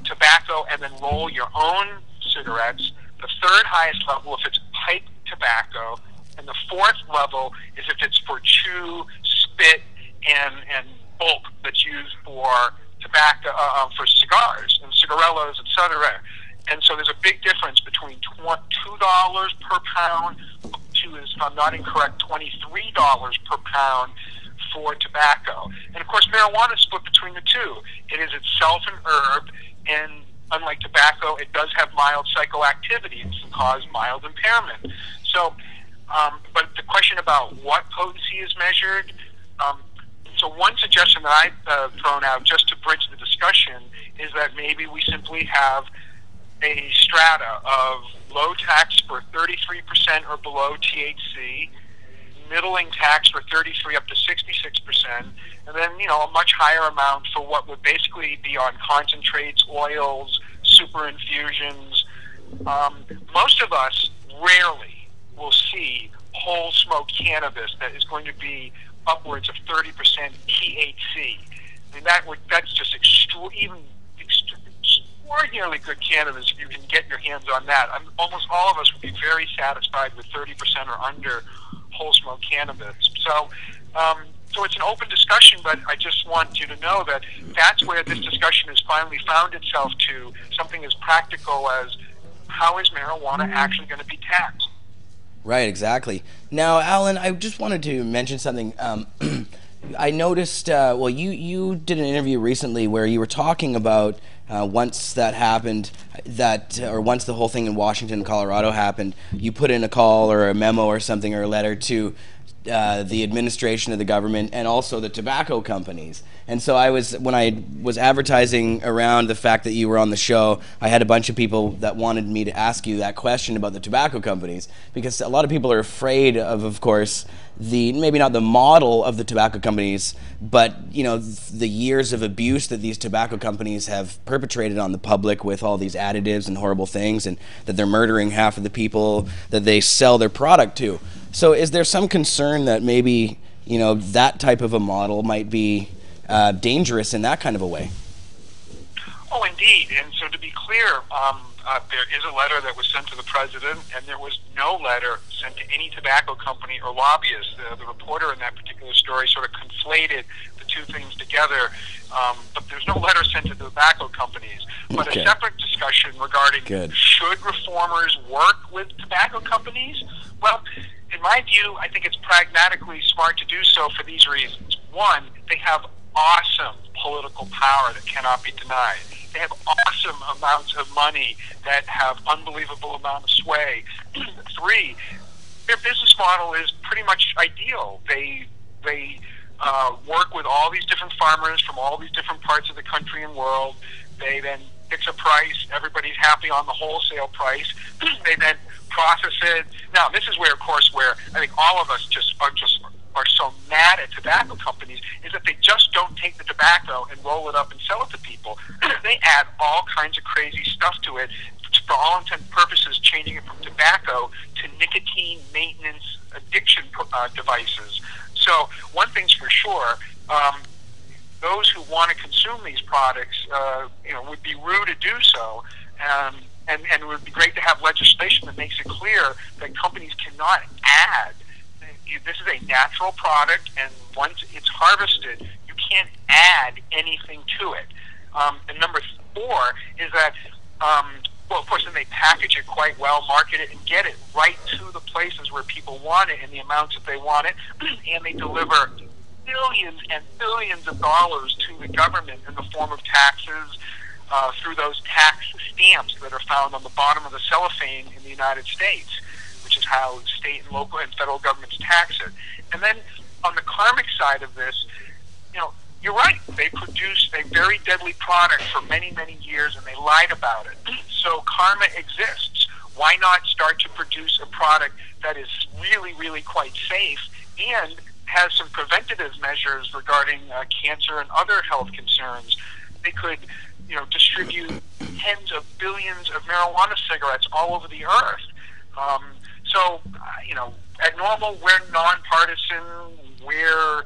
tobacco and then roll your own cigarettes. The third highest level if it's pipe tobacco. And the fourth level is if it's for chew, spit, and bulk that's used for tobacco, for cigars and cigarellos, etc. And so there's a big difference between $2 per pound to, if I'm not incorrect, $23 per pound for tobacco. And of course, marijuana is split between the two. It is itself an herb, and unlike tobacco, it does have mild psychoactivity and can cause mild impairment. So, but the question about what potency is measured, so one suggestion that I've thrown out just to bridge the discussion is that maybe we simply have a strata of low tax for 33% or below THC, middling tax for 33 up to 66%, and then, you know, a much higher amount for what would basically be on concentrates, oils, super infusions. Most of us rarely will see whole smoke cannabis that is going to be upwards of 30% THC. I mean, that's just extraordinarily good cannabis if you can get your hands on that. Almost all of us would be very satisfied with 30% or under whole smoke cannabis. So, so it's an open discussion, but I just want you to know that that's where this discussion has finally found itself to something as practical as how is marijuana actually going to be taxed? Right, exactly. Now, Alan, I just wanted to mention something. I noticed, well, you did an interview recently where you were talking about once that happened, or once the whole thing in Washington and Colorado happened, you put in a call or a memo or something or a letter to the administration of the government and also the tobacco companies. And so when I was advertising around the fact that you were on the show, I had a bunch of people that wanted me to ask you that question about the tobacco companies, because a lot of people are afraid of course, maybe not the model of the tobacco companies, but, you know, the years of abuse that these tobacco companies have perpetrated on the public with all these additives and horrible things, and that they're murdering half of the people that they sell their product to. So is there some concern that maybe, you know, that type of a model might be dangerous in that kind of a way? Oh, indeed. And so to be clear, there is a letter that was sent to the president, and there was no letter sent to any tobacco company or lobbyist. The reporter in that particular story sort of conflated the two things together, but there's no letter sent to the tobacco companies. But a separate discussion regarding should reformers work with tobacco companies? Well, in my view, I think it's pragmatically smart to do so for these reasons. One, they have awesome political power that cannot be denied. They have awesome amounts of money that have unbelievable amount of sway. 3, their business model is pretty much ideal. They work with all these different farmers from all these different parts of the country and world. They then fix a price. Everybody's happy on the wholesale price. They then process it. Now, this is where, of course, where I think all of us are so mad at tobacco companies is that they just don't take the tobacco and roll it up and sell it to people. They add all kinds of crazy stuff to it, for all intents and purposes, changing it from tobacco to nicotine maintenance addiction devices. So one thing's for sure, those who want to consume these products, would be rude to do so. And it would be great to have legislation that makes it clear that companies cannot add. This is a natural product, and once it's harvested, you can't add anything to it. And number 4 is that, well, of course, then they package it quite well, market it, and get it right to the places where people want it in the amounts that they want it, and they deliver billions and billions of dollars to the government in the form of taxes, through those tax stamps that are found on the bottom of the cellophane in the United States, which is how state and local and federal governments tax it. And then on the karmic side of this, you know, you're right. They produced a very deadly product for many, many years, and they lied about it. So karma exists. Why not start to produce a product that is really, really quite safe and has some preventative measures regarding cancer and other health concerns? They could, you know, distribute tens of billions of marijuana cigarettes all over the earth. You know, at NORML, we're nonpartisan. We're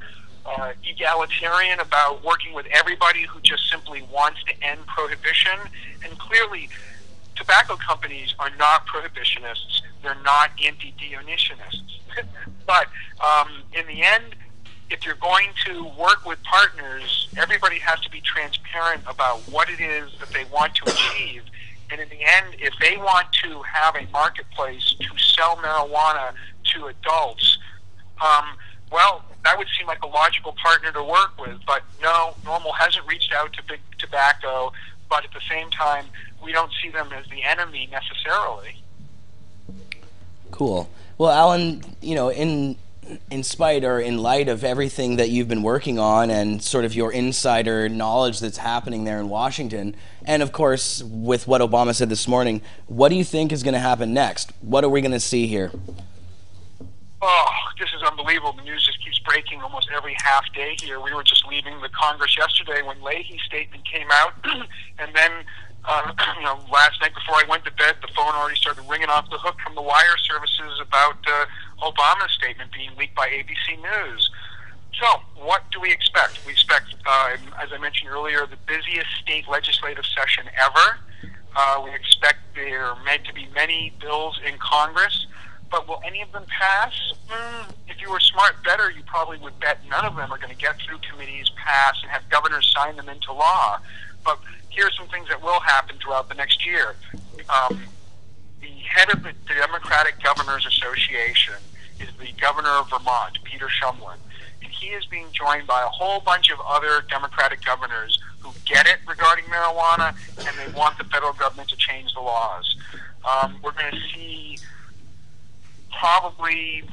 egalitarian about working with everybody who just simply wants to end prohibition. And clearly, tobacco companies are not prohibitionists. They're not anti-deonationists. But in the end, if you're going to work with partners, everybody has to be transparent about what it is that they want to achieve. And in the end, if they want to have a marketplace to sell marijuana to adults, well, that would seem like a logical partner to work with. But no, NORML hasn't reached out to big tobacco, but at the same time, we don't see them as the enemy necessarily. Cool. Well, Alan, you know, in spite or in light of everything that you've been working on and sort of your insider knowledge that's happening there in Washington, and of course with what Obama said this morning, what do you think is going to happen next? What are we going to see here? Oh, this is unbelievable. The news just keeps breaking almost every half day here. We were just leaving the Congress yesterday when Leahy's statement came out, and then you know, last night before I went to bed, the phone already started ringing off the hook from the wire services about Obama's statement being leaked by ABC News. So, what do we expect? We expect, as I mentioned earlier, the busiest state legislative session ever. We expect there are meant to be many bills in Congress, but will any of them pass? If you were smart bettor, you probably would bet none of them are going to get through committees, pass, and have governors sign them into law. But here are some things that will happen throughout the next year. The head of the Democratic Governors Association is the governor of Vermont, Peter Shumlin. And he is being joined by a whole bunch of other Democratic governors who get it regarding marijuana, and they want the federal government to change the laws. We're going to see probably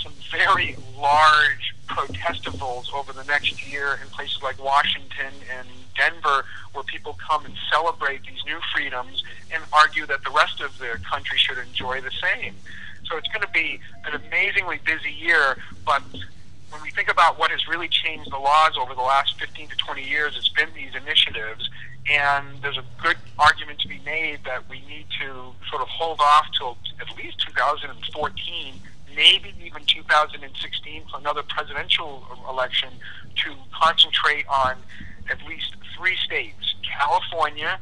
some very large protestivals over the next year in places like Washington and Denver, where people come and celebrate these new freedoms and argue that the rest of the country should enjoy the same. So it's going to be an amazingly busy year, but when we think about what has really changed the laws over the last 15 to 20 years, it's been these initiatives, and there's a good argument to be made that we need to sort of hold off till at least 2014, maybe even 2016 for another presidential election, to concentrate on at least 3 states, California,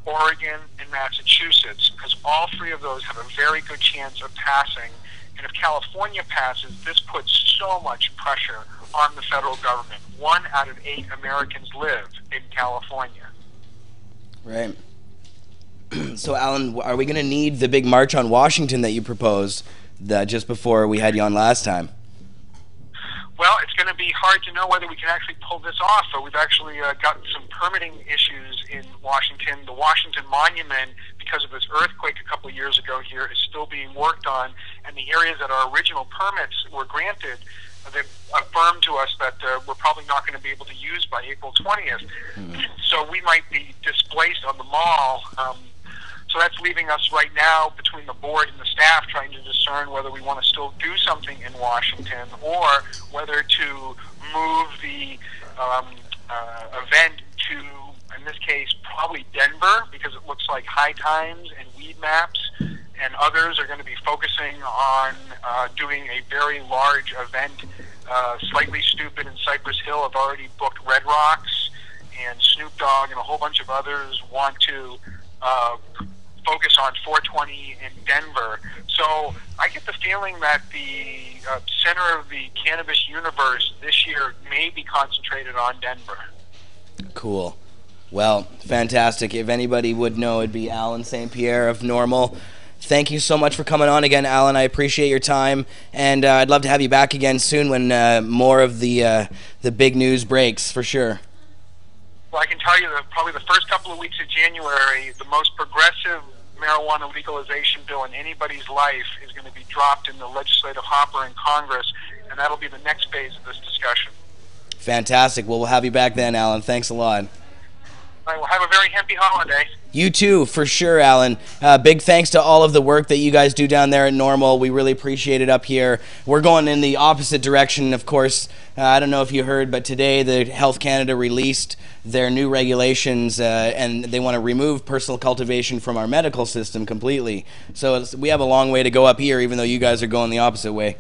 Oregon, and Massachusetts, because all 3 of those have a very good chance of passing. And if California passes, this puts so much pressure on the federal government. 1 out of 8 Americans live in California. Right. So, Alan, are we going to need the big march on Washington that you proposed just before we had you on last time? Well, it's going to be hard to know whether we can actually pull this off. So we've actually got some permitting issues in Washington. The Washington Monument, because of this earthquake a couple of years ago here, is still being worked on, and the areas that our original permits were granted, they've affirmed to us that we're probably not going to be able to use by April 20th. So we might be displaced on the mall. So that's leaving us right now between the board and the staff trying to discern whether we want to still do something in Washington or whether to move the event to, in this case, probably Denver, because it looks like High Times and Weed Maps and others are going to be focusing on doing a very large event. Slightly Stupid and Cypress Hill have already booked Red Rocks, and Snoop Dogg and a whole bunch of others want to focus on 420 in Denver. So I get the feeling that the center of the cannabis universe this year may be concentrated on Denver. Cool. Well, fantastic. If anybody would know, it'd be Alan St. Pierre of NORML. Thank you so much for coming on again, Alan. I appreciate your time, and I'd love to have you back again soon when more of the big news breaks, for sure. Well, I can tell you that probably the first couple of weeks of January, the most progressive marijuana legalization bill in anybody's life is going to be dropped in the legislative hopper in Congress, and that'll be the next phase of this discussion. Fantastic. Well, we'll have you back then, Alan. Thanks a lot. All right, well, have a very happy holiday. You too, for sure, Alan. Big thanks to all of the work that you guys do down there at NORML. We really appreciate it up here. We're going in the opposite direction, of course. I don't know if you heard, but today the Health Canada released their new regulations, and they want to remove personal cultivation from our medical system completely. So we have a long way to go up here, even though you guys are going the opposite way.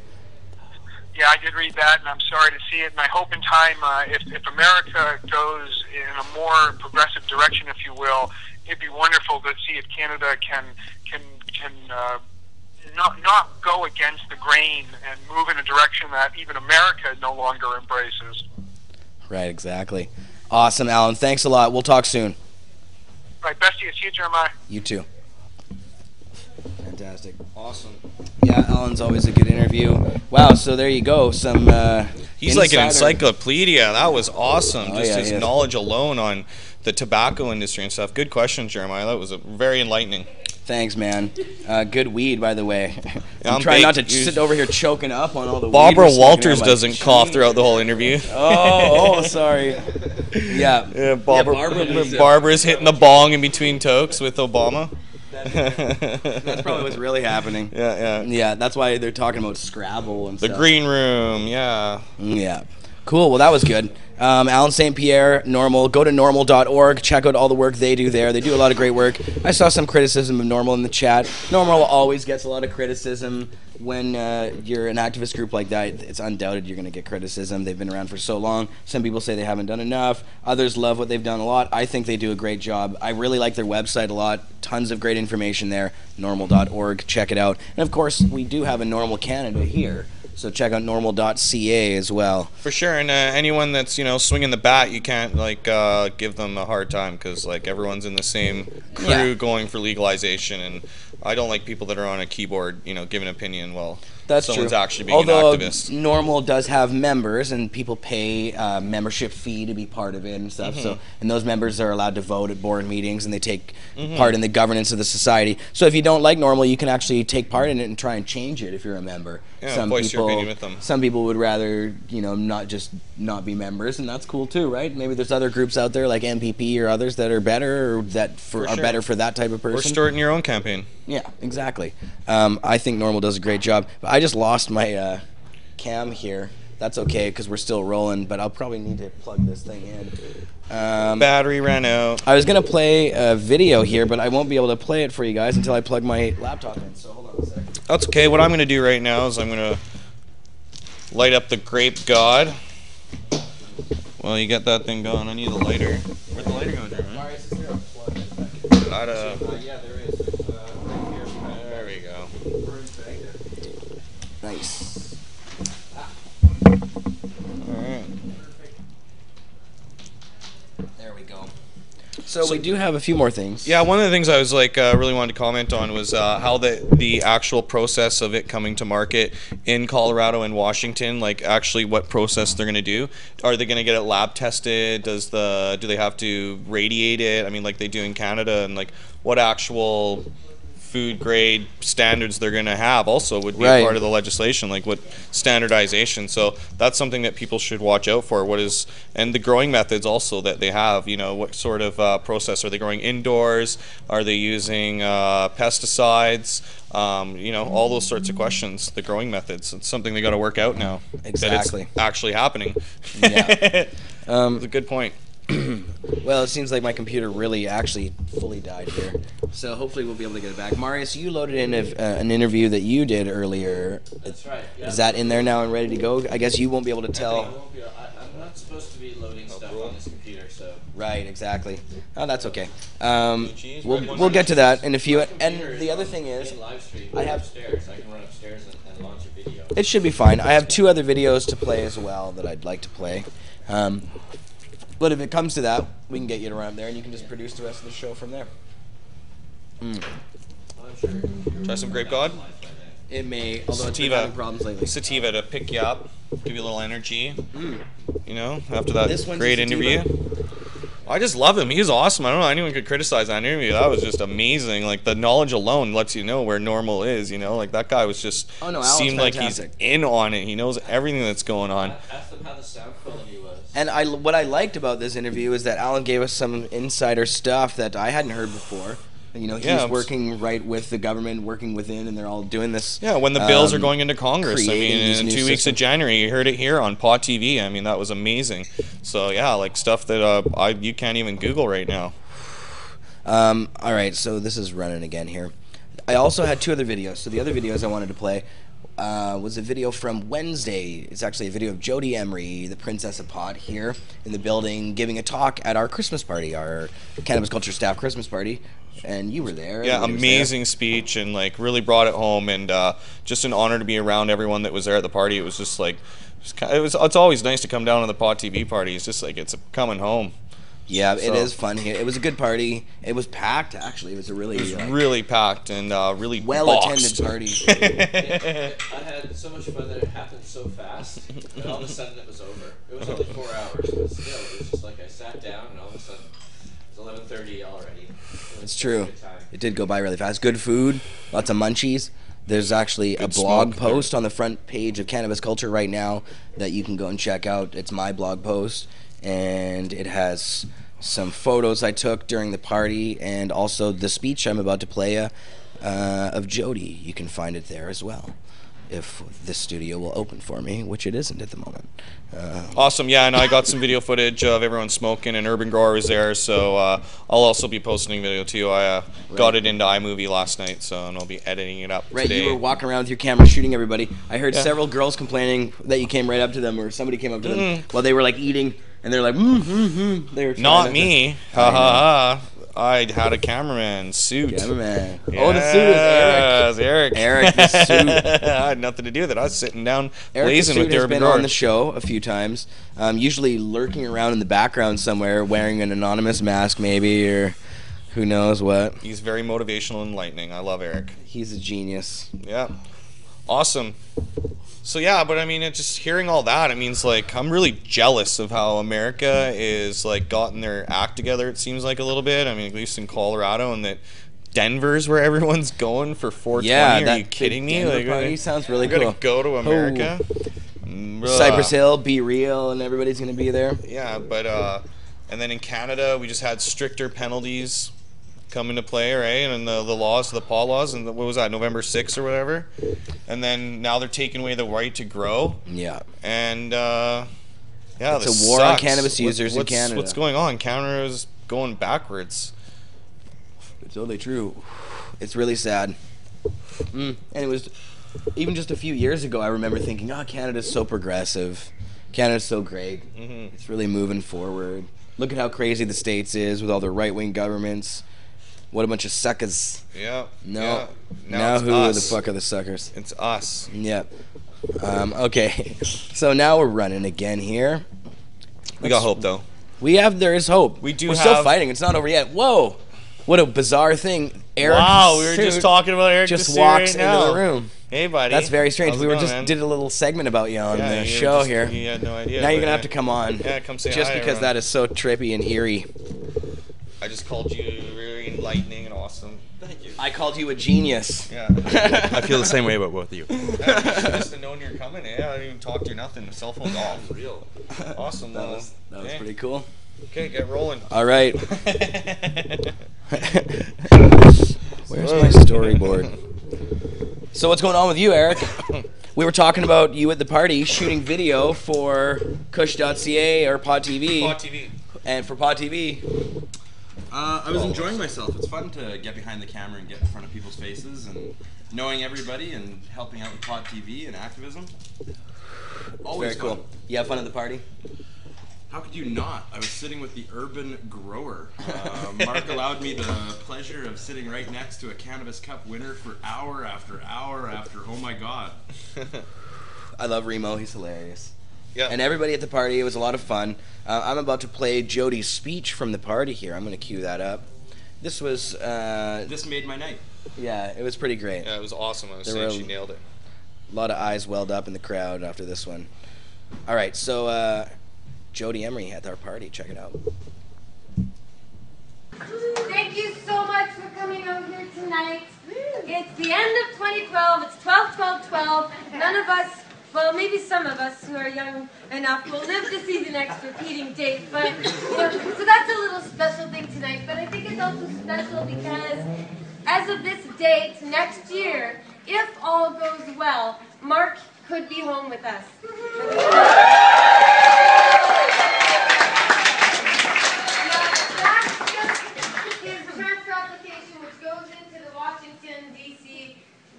Yeah, I did read that, and I'm sorry to see it. And I hope in time, if America goes in a more progressive direction, if you will, it'd be wonderful to see if Canada can not go against the grain and move in a direction that even America no longer embraces. Right, exactly. Awesome, Alan. Thanks a lot. We'll talk soon. Right, best to you. See you, Jeremiah. You too. Fantastic. Awesome. Yeah, Alan's always a good interview. Wow, so there you go. Some he's like an encyclopedia. That was awesome. Oh, Just yeah, his knowledge alone on the tobacco industry and stuff. Good question, Jeremiah. That was very enlightening. Thanks, man. Good weed, by the way. I'm trying not to sit over here choking up on all the Barbara weed. Walters doesn't cough throughout the whole interview. Oh, sorry. Yeah. Barbara's hitting the bong in between tokes with Obama. That's probably what's really happening. Yeah. That's why they're talking about Scrabble and the stuff. green room. Yeah. Cool. Well, that was good. Alan St. Pierre, NORML. Go to NORML.org. Check out all the work they do there. They do a lot of great work. I saw some criticism of NORML in the chat. NORML always gets a lot of criticism. When you're an activist group like that, it's undoubted you're going to get criticism. They've been around for so long. Some people say they haven't done enough. Others love what they've done a lot. I think they do a great job. I really like their website a lot. Tons of great information there. NORML.org. Check it out. And, of course, we do have a NORML Canada here. So check out norml.ca as well. For sure, and anyone that's swinging the bat, you can't give them a hard time because everyone's in the same crew going for legalization, and I don't like people that are on a keyboard giving an opinion while someone's actually being an activist. NORML does have members, and people pay a membership fee to be part of it and stuff. So, and those members are allowed to vote at board meetings, and they take part in the governance of the society. So if you don't like NORML, you can actually take part in it and try and change it if you're a member. Yeah, voice your opinion with them. Some people would rather, not be members, and that's cool too, right? Maybe there's other groups out there like MPP or others that are better, or that are better for that type of person. Or starting your own campaign. Yeah, exactly. I think NORML does a great job. But I just lost my cam here. That's okay because we're still rolling, but I'll probably need to plug this thing in. Battery ran out. I was going to play a video here, but I won't be able to play it for you guys until I plug my laptop in, so hold on a second. That's okay. What I'm going to do right now is I'm going to light up the grape god. Well, you got that thing going. I need a lighter. Where'd the lighter go, Jeremy? Yeah, there is. There we go. Nice. Alright. There we go. So we do have a few more things. Yeah, one of the things I was really wanted to comment on was how the actual process of it coming to market in Colorado and Washington, actually what process they're going to do. Are they going to get it lab tested? Do they have to radiate it? I mean, like they do in Canada, and what actual food grade standards they're going to have also would be a part of the legislation, what standardization. So that's something that people should watch out for. And the growing methods also that they have, what sort of process are they growing indoors? Are they using pesticides? All those sorts of questions, the growing methods. It's something they got to work out now. Exactly. That it's actually happening. Yeah. It's a good point. Well, it seems like my computer really actually fully died here. So hopefully we'll be able to get it back. Marius, you loaded in an interview that you did earlier. That's right. Yeah. Is that in there now and ready to go? I guess you won't be able to tell. I'm not supposed to be loading stuff on this computer, so. Right, exactly. Oh, that's okay. We'll get to that in a few. And the other thing is, I have upstairs. I can run upstairs and launch a video. It should be fine. I have 2 other videos to play as well that I'd like to play. But if it comes to that, we can get you to run up there, and you can just produce the rest of the show from there. Try some grape god. It may, although it's been Sativa. having problems lately. Sativa to pick you up, give you a little energy. After that This one's great a sativa? interview. I just love him. He's awesome. I don't know anyone could criticize that interview. That was just amazing. Like, the knowledge alone lets you know where NORML is, you know? Like, that guy was just seemed like he's in on it. He knows everything that's going on. Ask them how the sound quality was. And what I liked about this interview is that Alan gave us some insider stuff that I hadn't heard before. You know, he's working right with the government, working within, and they're all doing this. Yeah, when the bills are going into Congress. I mean, in 2 weeks of January, you heard it here on Pot TV. I mean, that was amazing. So, yeah, like stuff that you can't even Google right now. All right, so this is running again here. I also had 2 other videos. So the other videos I wanted to play was a video from Wednesday. It's actually a video of Jody Emery, the Princess of Pot, here in the building, giving a talk at our Christmas party, our Cannabis Culture staff Christmas party. And you were there. Yeah, amazing speech, and like really brought it home, and just an honor to be around everyone that was there at the party. It was just like, it's always nice to come down to the Pot TV party. It's just like it's coming home. Yeah, it is fun here. It was a good party. It was packed, actually. It was a really packed and really well-attended party. I had so much fun that it happened so fast, and all of a sudden it was over. It was only 4 hours, but still, it was just like I sat down, and all of a sudden it was 11:30 already. It's true. It did go by really fast. Good food, lots of munchies. There's actually a blog post on the front page of Cannabis Culture right now that you can go and check out. It's my blog post, and it has some photos I took during the party and also the speech I'm about to play of Jody. You can find it there as well, if this studio will open for me, which it isn't at the moment. Awesome, yeah, and I got some video footage of everyone smoking, and Urban Grower was there, so I'll also be posting video too. I got it into iMovie last night, and I'll be editing it up today. You were walking around with your camera shooting everybody. I heard several girls complaining that you came right up to them, or somebody came up to them while they were like eating, and they're like, They were not me. Ha ha ha. I had a cameraman suit. Cameraman. Yes, oh, the suit is Eric. Eric. Eric, the suit. I had nothing to do with it. I was sitting down Eric, blazing with the Urban Grower. Has been on the show a few times, usually lurking around in the background somewhere, wearing an anonymous mask maybe, or who knows what. He's very motivational and enlightening. I love Eric. He's a genius. Yeah. Awesome. So yeah, but I mean, just hearing all that, I mean, it's like I'm really jealous of how America is like gotten their act together. It seems like a little bit. I mean, at least in Colorado, and that Denver's where everyone's going for 420. Yeah, are you kidding me? Like, party sounds really cool. Cool. Gotta go to America. Cypress Hill, Be Real, and everybody's gonna be there. Yeah, but and then in Canada, we just had stricter penalties come into play, right? And the laws, the pot laws, and what was that, November 6th or whatever? And then now they're taking away the right to grow. Yeah. And it's a war on cannabis users in Canada. What's going on? Canada is going backwards. It's totally true. It's really sad. And it was even just a few years ago, I remember thinking, Canada's so progressive. Canada's so great. It's really moving forward. Look at how crazy the States is with all their right-wing governments. What a bunch of suckers. Yeah. No. Yeah. Now who the fuck are the suckers? It's us. Yep. Okay. So now we're running again here. We got hope, though. There is hope. We're still fighting. It's not over yet. Whoa. What a bizarre thing. Eric. Wow, we were just talking about Eric just walks right into the room. Hey, buddy. That's very strange. How's Did a little segment about you on the show here. You had no idea. Now you're going to have to come on. Yeah, come say just hi, because everyone. that is so trippy and eerie. I just called you very enlightening and awesome. Thank you. I called you a genius. Yeah. I feel the same way about both of you. You should have known you're coming. I didn't even talk to you nothing. The cell phone's off. Real. Awesome. That was pretty cool. Okay, get rolling. All right. Where's my storyboard? So what's going on with you, Eric? We were talking about you at the party shooting video for Kush.ca or Pot TV. Pot TV. And for Pot TV. I was enjoying myself. It's fun to get behind the camera and get in front of people's faces and knowing everybody and helping out with Pot TV and activism. Always very cool. You have fun at the party? How could you not? I was sitting with the Urban Grower. Mark allowed me the pleasure of sitting right next to a Cannabis Cup winner for hour after hour after. Oh my god. I love Remo. He's hilarious. Yeah. And everybody at the party, it was a lot of fun. I'm about to play Jody's speech from the party here. I'm going to cue that up. This was... this made my night. Yeah, it was pretty great. Yeah, it was awesome. I was saying she nailed it. A lot of eyes welled up in the crowd after this one. All right, so Jody Emery at our party. Check it out. Thank you so much for coming out here tonight. It's the end of 2012. It's 12-12-12. None of us, well, maybe some of us who are young enough will live to see the next repeating date. But you know, so that's a little special thing tonight. But I think it's also special because as of this date, next year, if all goes well, Mark could be home with us.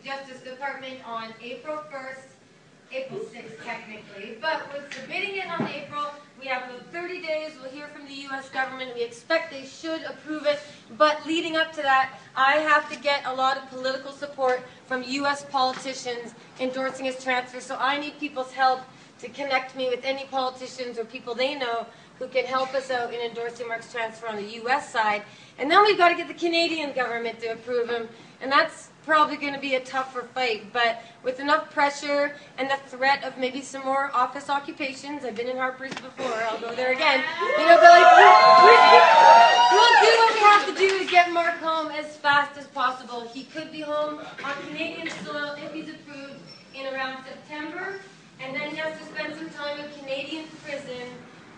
Justice Department on April 1st, April 6th technically, but we're submitting it on April. We have about 30 days. We'll hear from the U.S. government. We expect they should approve it, but leading up to that, I have to get a lot of political support from U.S. politicians endorsing his transfer, so I need people's help to connect me with any politicians or people they know who can help us out in endorsing Mark's transfer on the U.S. side. And then we've got to get the Canadian government to approve him, and that's probably going to be a tougher fight, but with enough pressure and the threat of maybe some more office occupations, I've been in Harper's before, I'll go there again, you know, but like, we'll do what we have to do to get Mark home as fast as possible. He could be home on Canadian soil if he's approved in around September, and then he has to spend some time in Canadian prison,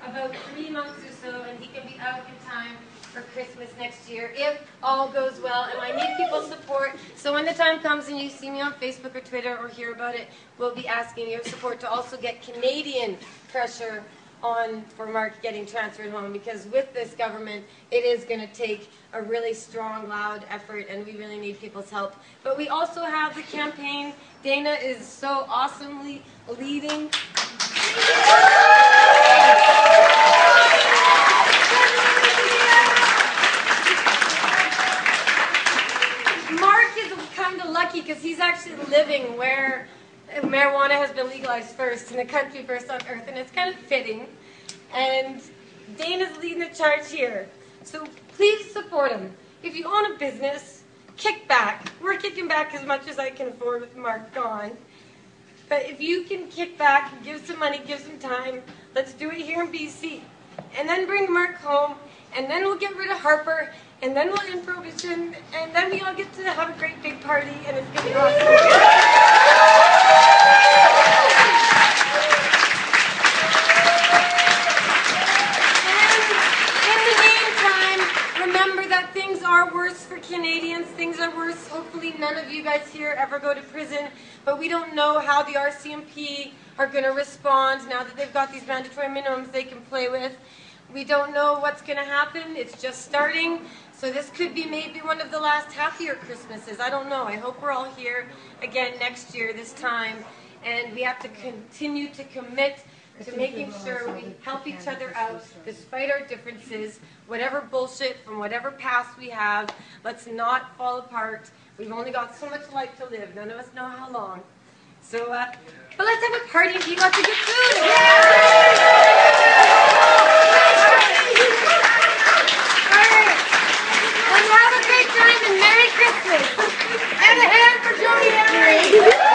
about 3 months or so, and he can be out in time for Christmas next year, if all goes well. And I need people's support, so when the time comes and you see me on Facebook or Twitter or hear about it, we'll be asking your support to also get Canadian pressure on for Mark getting transferred home, because with this government, it is going to take a really strong, loud effort, and we really need people's help. But we also have the campaign. Dana is so awesomely leading. Mark is kind of lucky because he's actually living where marijuana has been legalized first, in the country first on earth, and it's kind of fitting. And Dana's leading the charge here. So please support him. If you own a business, kick back. We're kicking back as much as I can afford with Mark gone. But if you can kick back, give some money, give some time, let's do it here in BC. And then bring Mark home, and then we'll get rid of Harper, and then we'll end prohibition, and then we all get to have a great big party, and it's going to be awesome. That things are worse for Canadians. Things are worse. Hopefully none of you guys here ever go to prison, but we don't know how the RCMP are going to respond now that they've got these mandatory minimums they can play with. We don't know what's going to happen. It's just starting. So this could be maybe one of the last happier Christmases. I don't know. I hope we're all here again next year this time, and we have to continue to commit to making sure we help each other out despite our differences, whatever bullshit from whatever past we have. Let's not fall apart. We've only got so much life to live. None of us know how long. So, but let's have a party and eat lots of good food. All right. Let's have a great time and Merry Christmas. And a hand for Jody Emery.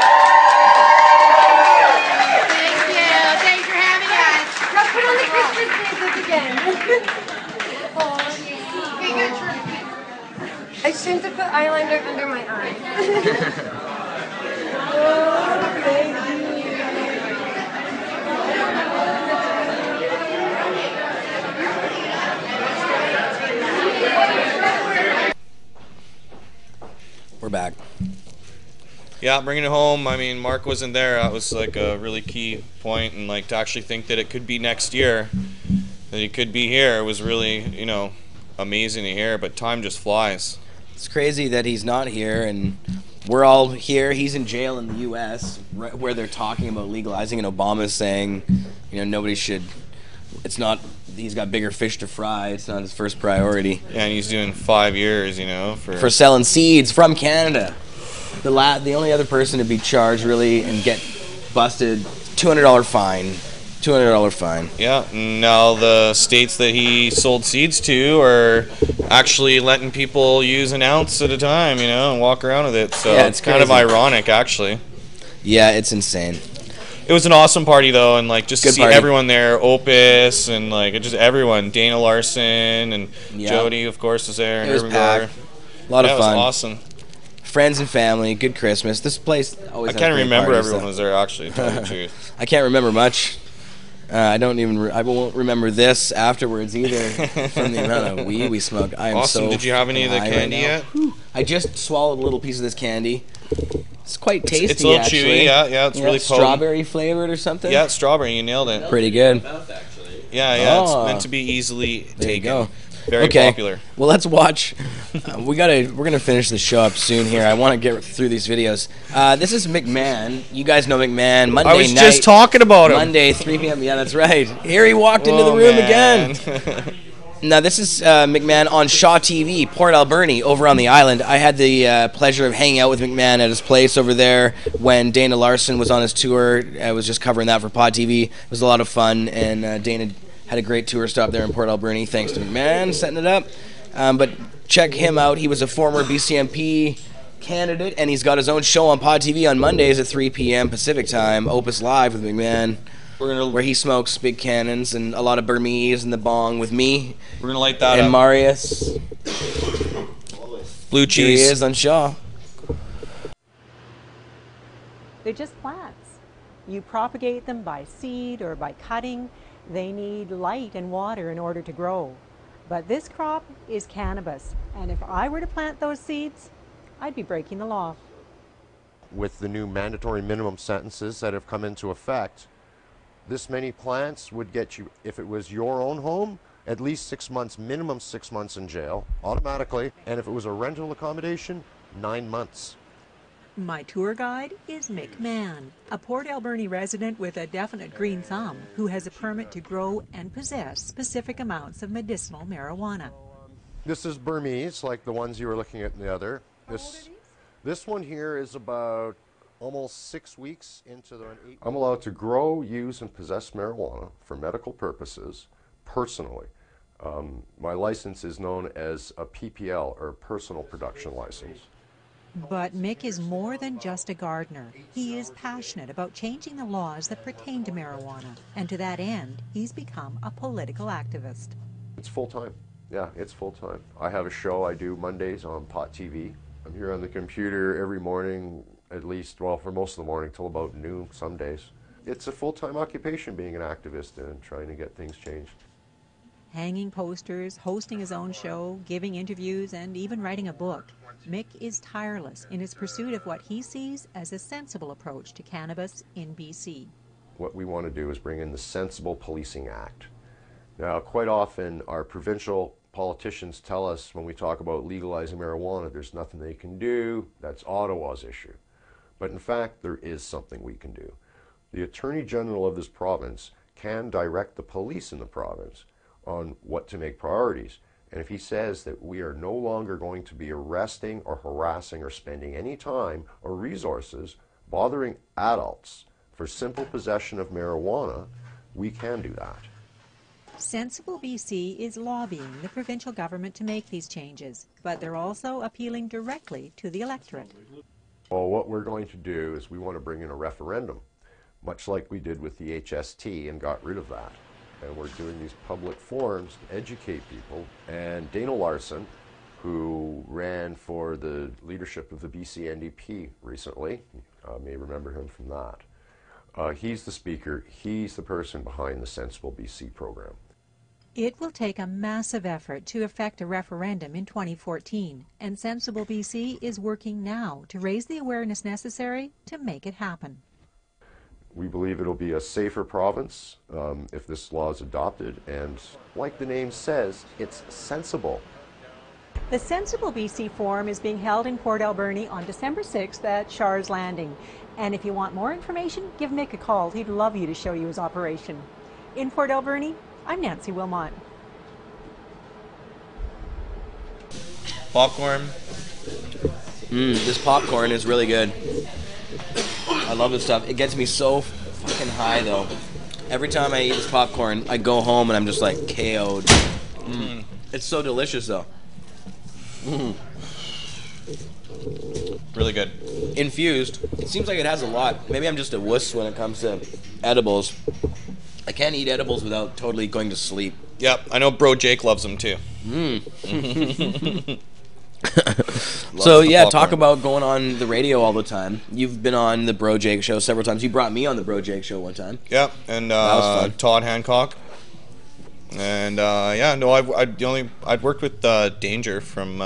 Put on the Christmas music again. I shouldn't have put eyeliner under my eye. Oh, baby. We're back. Yeah, bringing it home. I mean, Mark wasn't there. That was like a really key point, and like to actually think that it could be next year, that he could be here, it was really, you know, amazing to hear. But time just flies. It's crazy that he's not here, and we're all here. He's in jail in the U.S., right, where they're talking about legalizing, and Obama's saying, you know, nobody should. It's not. He's got bigger fish to fry. It's not his first priority. Yeah, and he's doing 5 years, you know, for selling seeds from Canada. The only other person to be charged really and get busted, $200 fine. $200 fine. Yeah, now the states that he sold seeds to are actually letting people use an ounce at a time, you know, and walk around with it. So yeah, it's kind of ironic, actually. Yeah, it's insane. It was an awesome party though, and like just to Good see party. everyone there, Opus and like just everyone, Dana Larson and Yeah. Jody, of course, was there. And It was Urban packed. Grower. A lot of Yeah, fun. It was awesome. Friends and family, good Christmas. This place always. I has can't great remember parties, everyone though. was there actually. To tell you the truth. I can't remember much. I don't even. I won't remember this afterwards either. From the amount of weed we smoked. I am Awesome. so. Did you have any of the high candy right now. yet? Whew. I just swallowed a little piece of this candy. It's quite tasty. It's a little actually. chewy. Yeah, it's really potent. strawberry flavored or something. Yeah, it's strawberry. You nailed it. Pretty good. Yeah, Oh. it's meant to be easily taken. There you go. Very Okay. popular. Well, let's watch. We're gonna finish the show up soon here. I want to get through these videos. This is McMahon. You guys know McMahon. Monday I was night, just talking about him. Monday, 3 p.m. Yeah, that's right. Here he walked into the Oh, room man. again. Now, this is McMahon on Shaw TV, Port Alberni, over on the island. I had the pleasure of hanging out with McMahon at his place over there when Dana Larson was on his tour. I was just covering that for Pot TV. It was a lot of fun, and Dana had a great tour stop there in Port Alberni, thanks to McMahon setting it up. But check him out. He was a former BCMP candidate, and he's got his own show on Pod TV on Mondays at 3 p.m. Pacific time, Opus Live with McMahon, where he smokes big cannons and a lot of Burmese and the bong with me. We're gonna light that and up. Marius. Blue Here he cheese. is on Shaw. They're just plants. You propagate them by seed or by cutting. They need light and water in order to grow. But this crop is cannabis, and if I were to plant those seeds, I'd be breaking the law. With the new mandatory minimum sentences that have come into effect, this many plants would get you, if it was your own home, at least 6 months, minimum 6 months in jail, automatically. And if it was a rental accommodation, 9 months. My tour guide is Mick Mann, a Port Alberni resident with a definite green thumb who has a permit to grow and possess specific amounts of medicinal marijuana. This is Burmese, like the ones you were looking at in the other. This one here is about almost 6 weeks into the 8. I'm allowed to grow, use, and possess marijuana for medical purposes personally. My license is known as a PPL, or Personal Production License. But Mick is more than just a gardener. He is passionate about changing the laws that pertain to marijuana, and to that end, he's become a political activist. It's full-time. Yeah, it's full-time. I have a show I do Mondays on Pot TV. I'm here on the computer every morning, at least, well, for most of the morning till about noon some days. It's a full-time occupation being an activist and trying to get things changed. Hanging posters, hosting his own show, giving interviews, and even writing a book, Mick is tireless in his pursuit of what he sees as a sensible approach to cannabis in BC. What we want to do is bring in the Sensible Policing Act. Now, quite often our provincial politicians tell us when we talk about legalizing marijuana, there's nothing they can do, that's Ottawa's issue. But in fact, there is something we can do. The Attorney General of this province can direct the police in the province on what to make priorities. And if he says that we are no longer going to be arresting or harassing or spending any time or resources bothering adults for simple possession of marijuana, we can do that. Sensible BC is lobbying the provincial government to make these changes, but they're also appealing directly to the electorate. Well, what we're going to do is we want to bring in a referendum, much like we did with the HST and got rid of that. And we're doing these public forums to educate people. And Dana Larson, who ran for the leadership of the BC NDP recently, you may remember him from that. He's the speaker. He's the person behind the Sensible BC program. It will take a massive effort to effect a referendum in 2014, and Sensible BC is working now to raise the awareness necessary to make it happen. We believe it'll be a safer province if this law is adopted, and like the name says, it's sensible. The Sensible BC Forum is being held in Port Alberni on December 6th at Shars Landing. And if you want more information, give Mick a call. He'd love you to show you his operation. In Port Alberni, I'm Nancy Wilmot. Popcorn. This popcorn is really good. I love this stuff. It gets me so fucking high, though. Every time I eat this popcorn, I go home and I'm just like KO'd. It's so delicious, though. Really good. Infused. It seems like it has a lot. Maybe I'm just a wuss when it comes to edibles. I can't eat edibles without totally going to sleep. Yep, I know bro Jake loves them too. So yeah, talk about going on the radio all the time. You've been on the Bro Jake show several times. You brought me on the Bro Jake show one time. Yep, and that was fun. Todd Hancock. And yeah, no, I'd worked with Danger from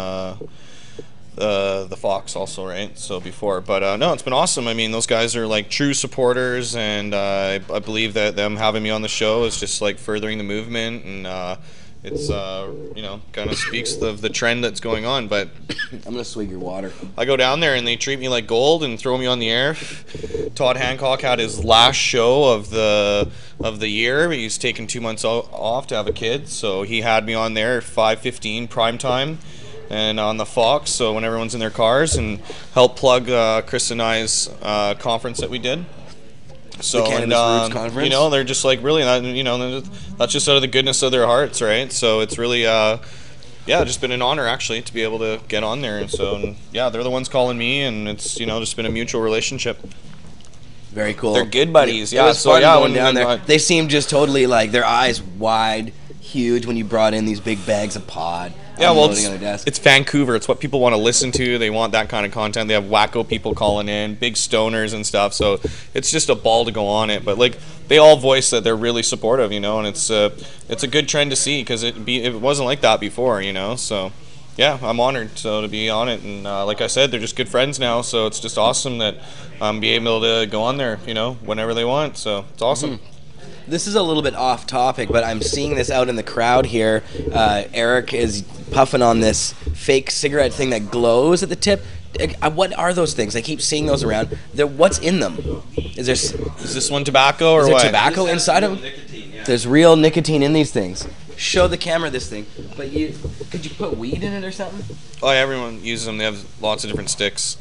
the Fox also, right? So before, but no, it's been awesome. I mean, those guys are like true supporters, and I believe that them having me on the show is just like furthering the movement, and it's you know, kind of speaks of the trend that's going on. But I'm gonna swig your water. I go down there and they treat me like gold and throw me on the air. Todd Hancock had his last show of the year. He's taken 2 months off to have a kid, so he had me on there at 5:15 prime time, and on the Fox. So when everyone's in their cars, and help plug Chris and I's conference that we did. So, the Cannabis Roots Conference. You know, they're just like really, you know, that's just out of the goodness of their hearts, right? So it's really, yeah, just been an honor actually to be able to get on there. And so, yeah, they're the ones calling me, and it's, you know, just been a mutual relationship. Very cool. They're good buddies. Yeah, so fun going down there. They seem just totally like their eyes wide, huge when you brought in these big bags of pod. Yeah, well, it's Vancouver. It's what people want to listen to. They want that kind of content. They have wacko people calling in, big stoners and stuff. So it's just a ball to go on it. But like, they all voice that they're really supportive, you know, and it's a good trend to see, because it wasn't like that before, you know. So yeah, I'm honored to be on it, and like I said, they're just good friends now. So it's just awesome that I'm being able to go on there, you know, whenever they want. So it's awesome. This is a little bit off topic, but I'm seeing this out in the crowd here. Eric is puffing on this fake cigarette thing that glows at the tip. What are those things? I keep seeing those around. What's in them? Is this one tobacco or what? Is what? there tobacco inside of them? Nicotine, yeah. There's real nicotine in these things. Show the camera this thing. But could you put weed in it or something? Oh, yeah, everyone uses them. They have lots of different sticks.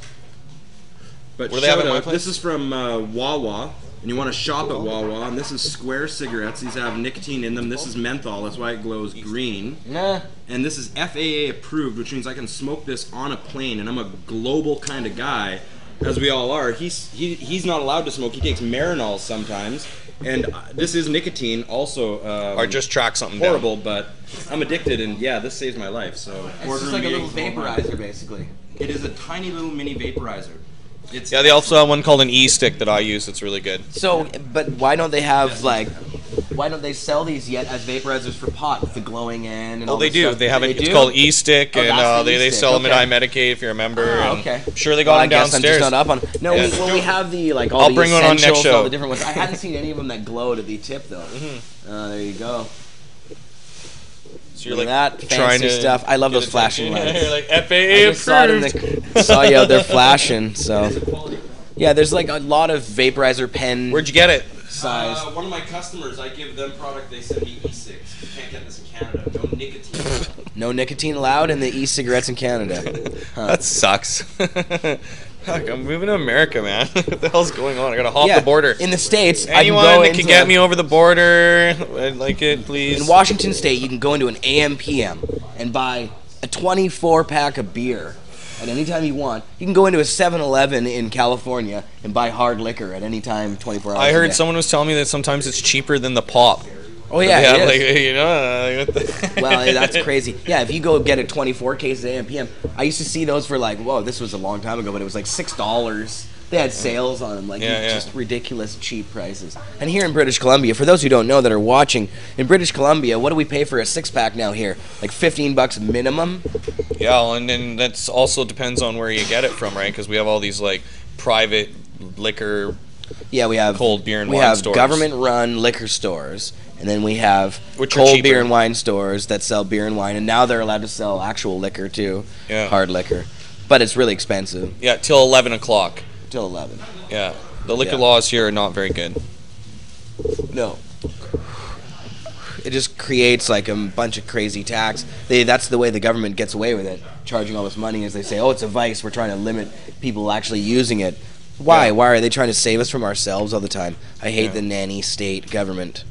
But what do they have at my place? This is from Wawa. And you want to shop at Wawa, and this is Square cigarettes. These have nicotine in them. This is menthol, that's why it glows green. Nah. And this is FAA approved, which means I can smoke this on a plane, and I'm a global kind of guy, as we all are. He's not allowed to smoke. He takes Marinol sometimes, and this is nicotine also. Or just track something horrible, down. But I'm addicted, and yeah, this saves my life. So it's just like a little vaporizer, basically. It is a tiny little mini vaporizer. Yeah, they also have one called an e-stick that I use. It's really good. So, but why don't they have why don't they sell these yet as vaporizers for pot with the glowing end? And well, they do. Stuff? They have it. It's called e-stick, and they sell them at iMedicaid if you're a member. Oh, okay. I'm sure they got them downstairs. I guess I'm just not up on. No, yeah. we have the all I'll the bring one on next show. All the different ones. I hadn't seen any of them that glowed at the tip though. There you go. So you're like that fancy stuff. I love those flashing lights. You're like FAA approved. Saw you out there flashing. So yeah, there's like a lot of vaporizer pen. Where'd you get it? Size. One of my customers, I give them product. They send me e-cigs. You can't get this in Canada. No nicotine. No nicotine allowed in the e-cigarettes in Canada. That sucks. Fuck, I'm moving to America, man. What the hell's going on? I gotta hop the border. In the States, anyone that can get me over the border, I'd like it, please. In Washington State, you can go into an AM/PM and buy a 24-pack of beer at any time you want. You can go into a 7-Eleven in California and buy hard liquor at any time, 24 hours. I heard someone was telling me that sometimes it's cheaper than the pop. Oh yeah, it is. Like, you know, what the well, that's crazy. Yeah, if you go get a 24 case at AM/PM, I used to see those for like, whoa, this was a long time ago, but it was like $6. They had sales on them, like just ridiculous cheap prices. And here in British Columbia, for those who don't know that are watching, in British Columbia, what do we pay for a 6-pack now here? Like $15 minimum? Yeah, and then that's also depends on where you get it from, right? Because we have all these like private liquor. Yeah, we have cold beer and wine stores. We have government-run liquor stores, and then we have cold beer and wine stores that sell beer and wine, and now they're allowed to sell actual liquor too, hard liquor. But it's really expensive. Yeah, till 11 o'clock. Till 11. Yeah, the liquor laws here are not very good. No. It just creates like a bunch of crazy tax. That's the way the government gets away with it, charging all this money, is they say, oh, it's a vice, we're trying to limit people actually using it. Why? Why are they trying to save us from ourselves all the time? I hate the nanny state government.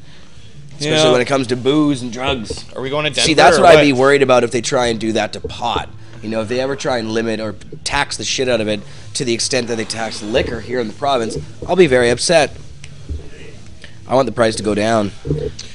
Especially when it comes to booze and drugs. Are we going to Denver? See, that's what I'd be worried about if they try and do that to pot. You know, if they ever try and limit or tax the shit out of it, to the extent that they tax liquor here in the province, I'll be very upset. I want the price to go down.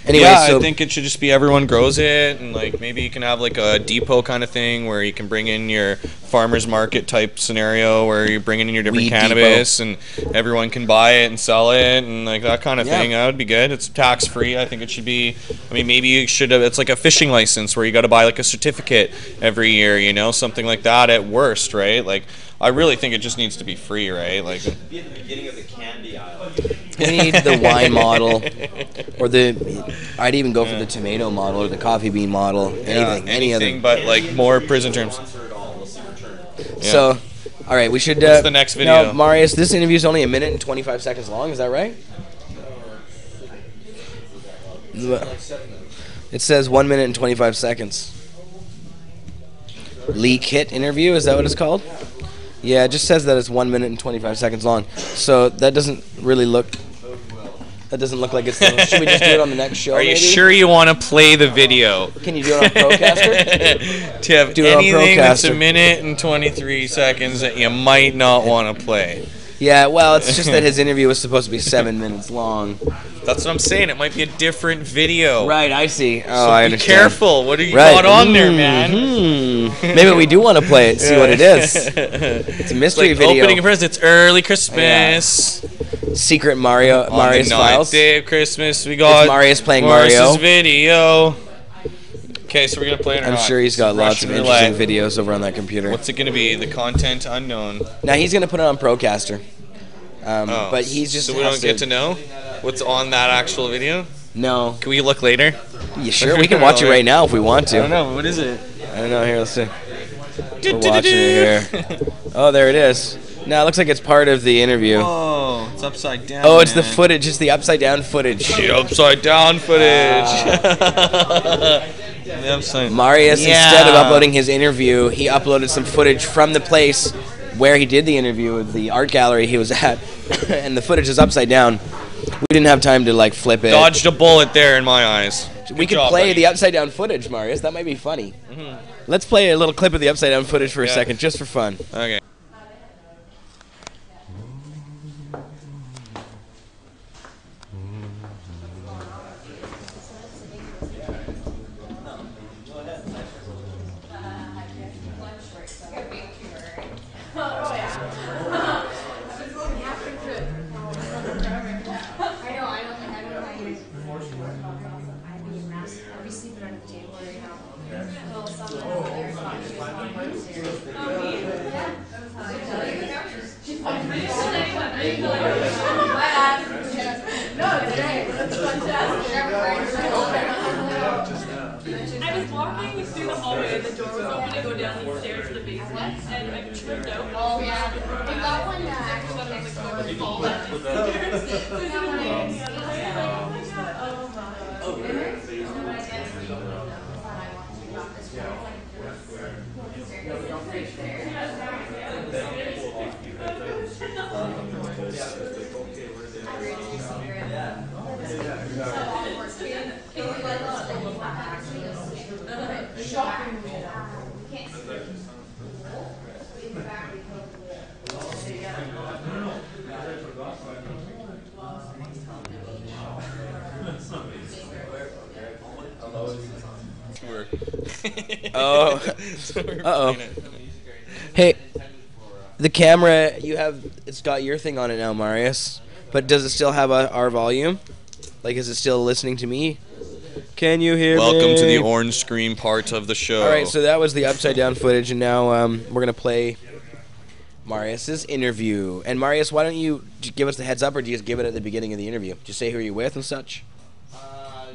Anyway, yeah, so I think it should just be everyone grows it, and like maybe you can have like a depot kind of thing where you can bring in your farmers market type scenario where you're bringing in your different Weed cannabis depot. and everyone can buy it and sell it and like that kind of Yeah. thing. That would be good. It's tax free. I think it should be. I mean, maybe you should have. It's like a fishing license where you got to buy like a certificate every year. You know, something like that at worst, right? Like, I really think it just needs to be free, right? Like, Be at the beginning of the candy aisle. we need the wine model, or I'd even go for the tomato model or the coffee bean model. Anything, any other. but like more prison terms. Yeah. So, all right, we should. What's the next video? No, Marius, this interview is only 1 minute and 25 seconds long. Is that right? It says 1 minute and 25 seconds. Lee Kitt interview, is that what it's called? Yeah, it just says that it's 1 minute and 25 seconds long. So that doesn't really look. That doesn't look like it's. Should we just do it on the next show? Are you maybe? sure you want to play the video? Can you do it on Procaster? To have Do it on anything that's Procaster. 1 minute and 23 seconds that you might not want to play. Yeah, well, it's just that his interview was supposed to be 7 minutes long. That's what I'm saying. It might be a different video. Right, I see. Oh, So I be understand. careful. What do you Right. got on there, man? Maybe we do want to play it and see what it is. It's a mystery like video. Opening a present. It's early Christmas. Secret Mario, On Marius the files. 9th day of Christmas, we got Marius playing Marius's Mario. video. Okay, so we're gonna play it or I'm not? sure he's got lots of Russian interesting roulette. videos over on that computer. What's it gonna be? The content unknown. Now he's gonna put it on Procaster. But he's just so we has don't get to know what's on that actual video. No. Can we look later? Yeah, sure, we can watch it right now if we want to. I don't know. What is it? I don't know. Here, let's see. We're watching it here. Oh, there it is. Now it looks like it's part of the interview. Oh, it's upside down. Oh, it's the man. footage. It's the upside down footage. The upside down footage. The upside. Marius, Yeah. instead of uploading his interview, he uploaded some footage from the place where he did the interview with the art gallery he was at, and the footage is upside down. We didn't have time to like flip it. Dodged a bullet there in my eyes. We Good could job, play buddy. the upside down footage, Marius. That might be funny. Let's play a little clip of the upside down footage for a Yeah. second, just for fun. Okay. I was walking through the hallway and the door was open to go down the stairs to the basement and I tripped out. Oh yeah. We got one that actually fall down the stairs. Oh. So we're Uh-oh. playing it. Hey, the camera, it's got your thing on it now, Marius. But does it still have our volume? Like, is it still listening to me? Can you hear me? Welcome to the orange screen part of the show. All right, so that was the upside down footage, and now we're gonna play Marius's interview. And Marius, why don't you give us the heads up, or do you just give it at the beginning of the interview? Just say who you're with and such.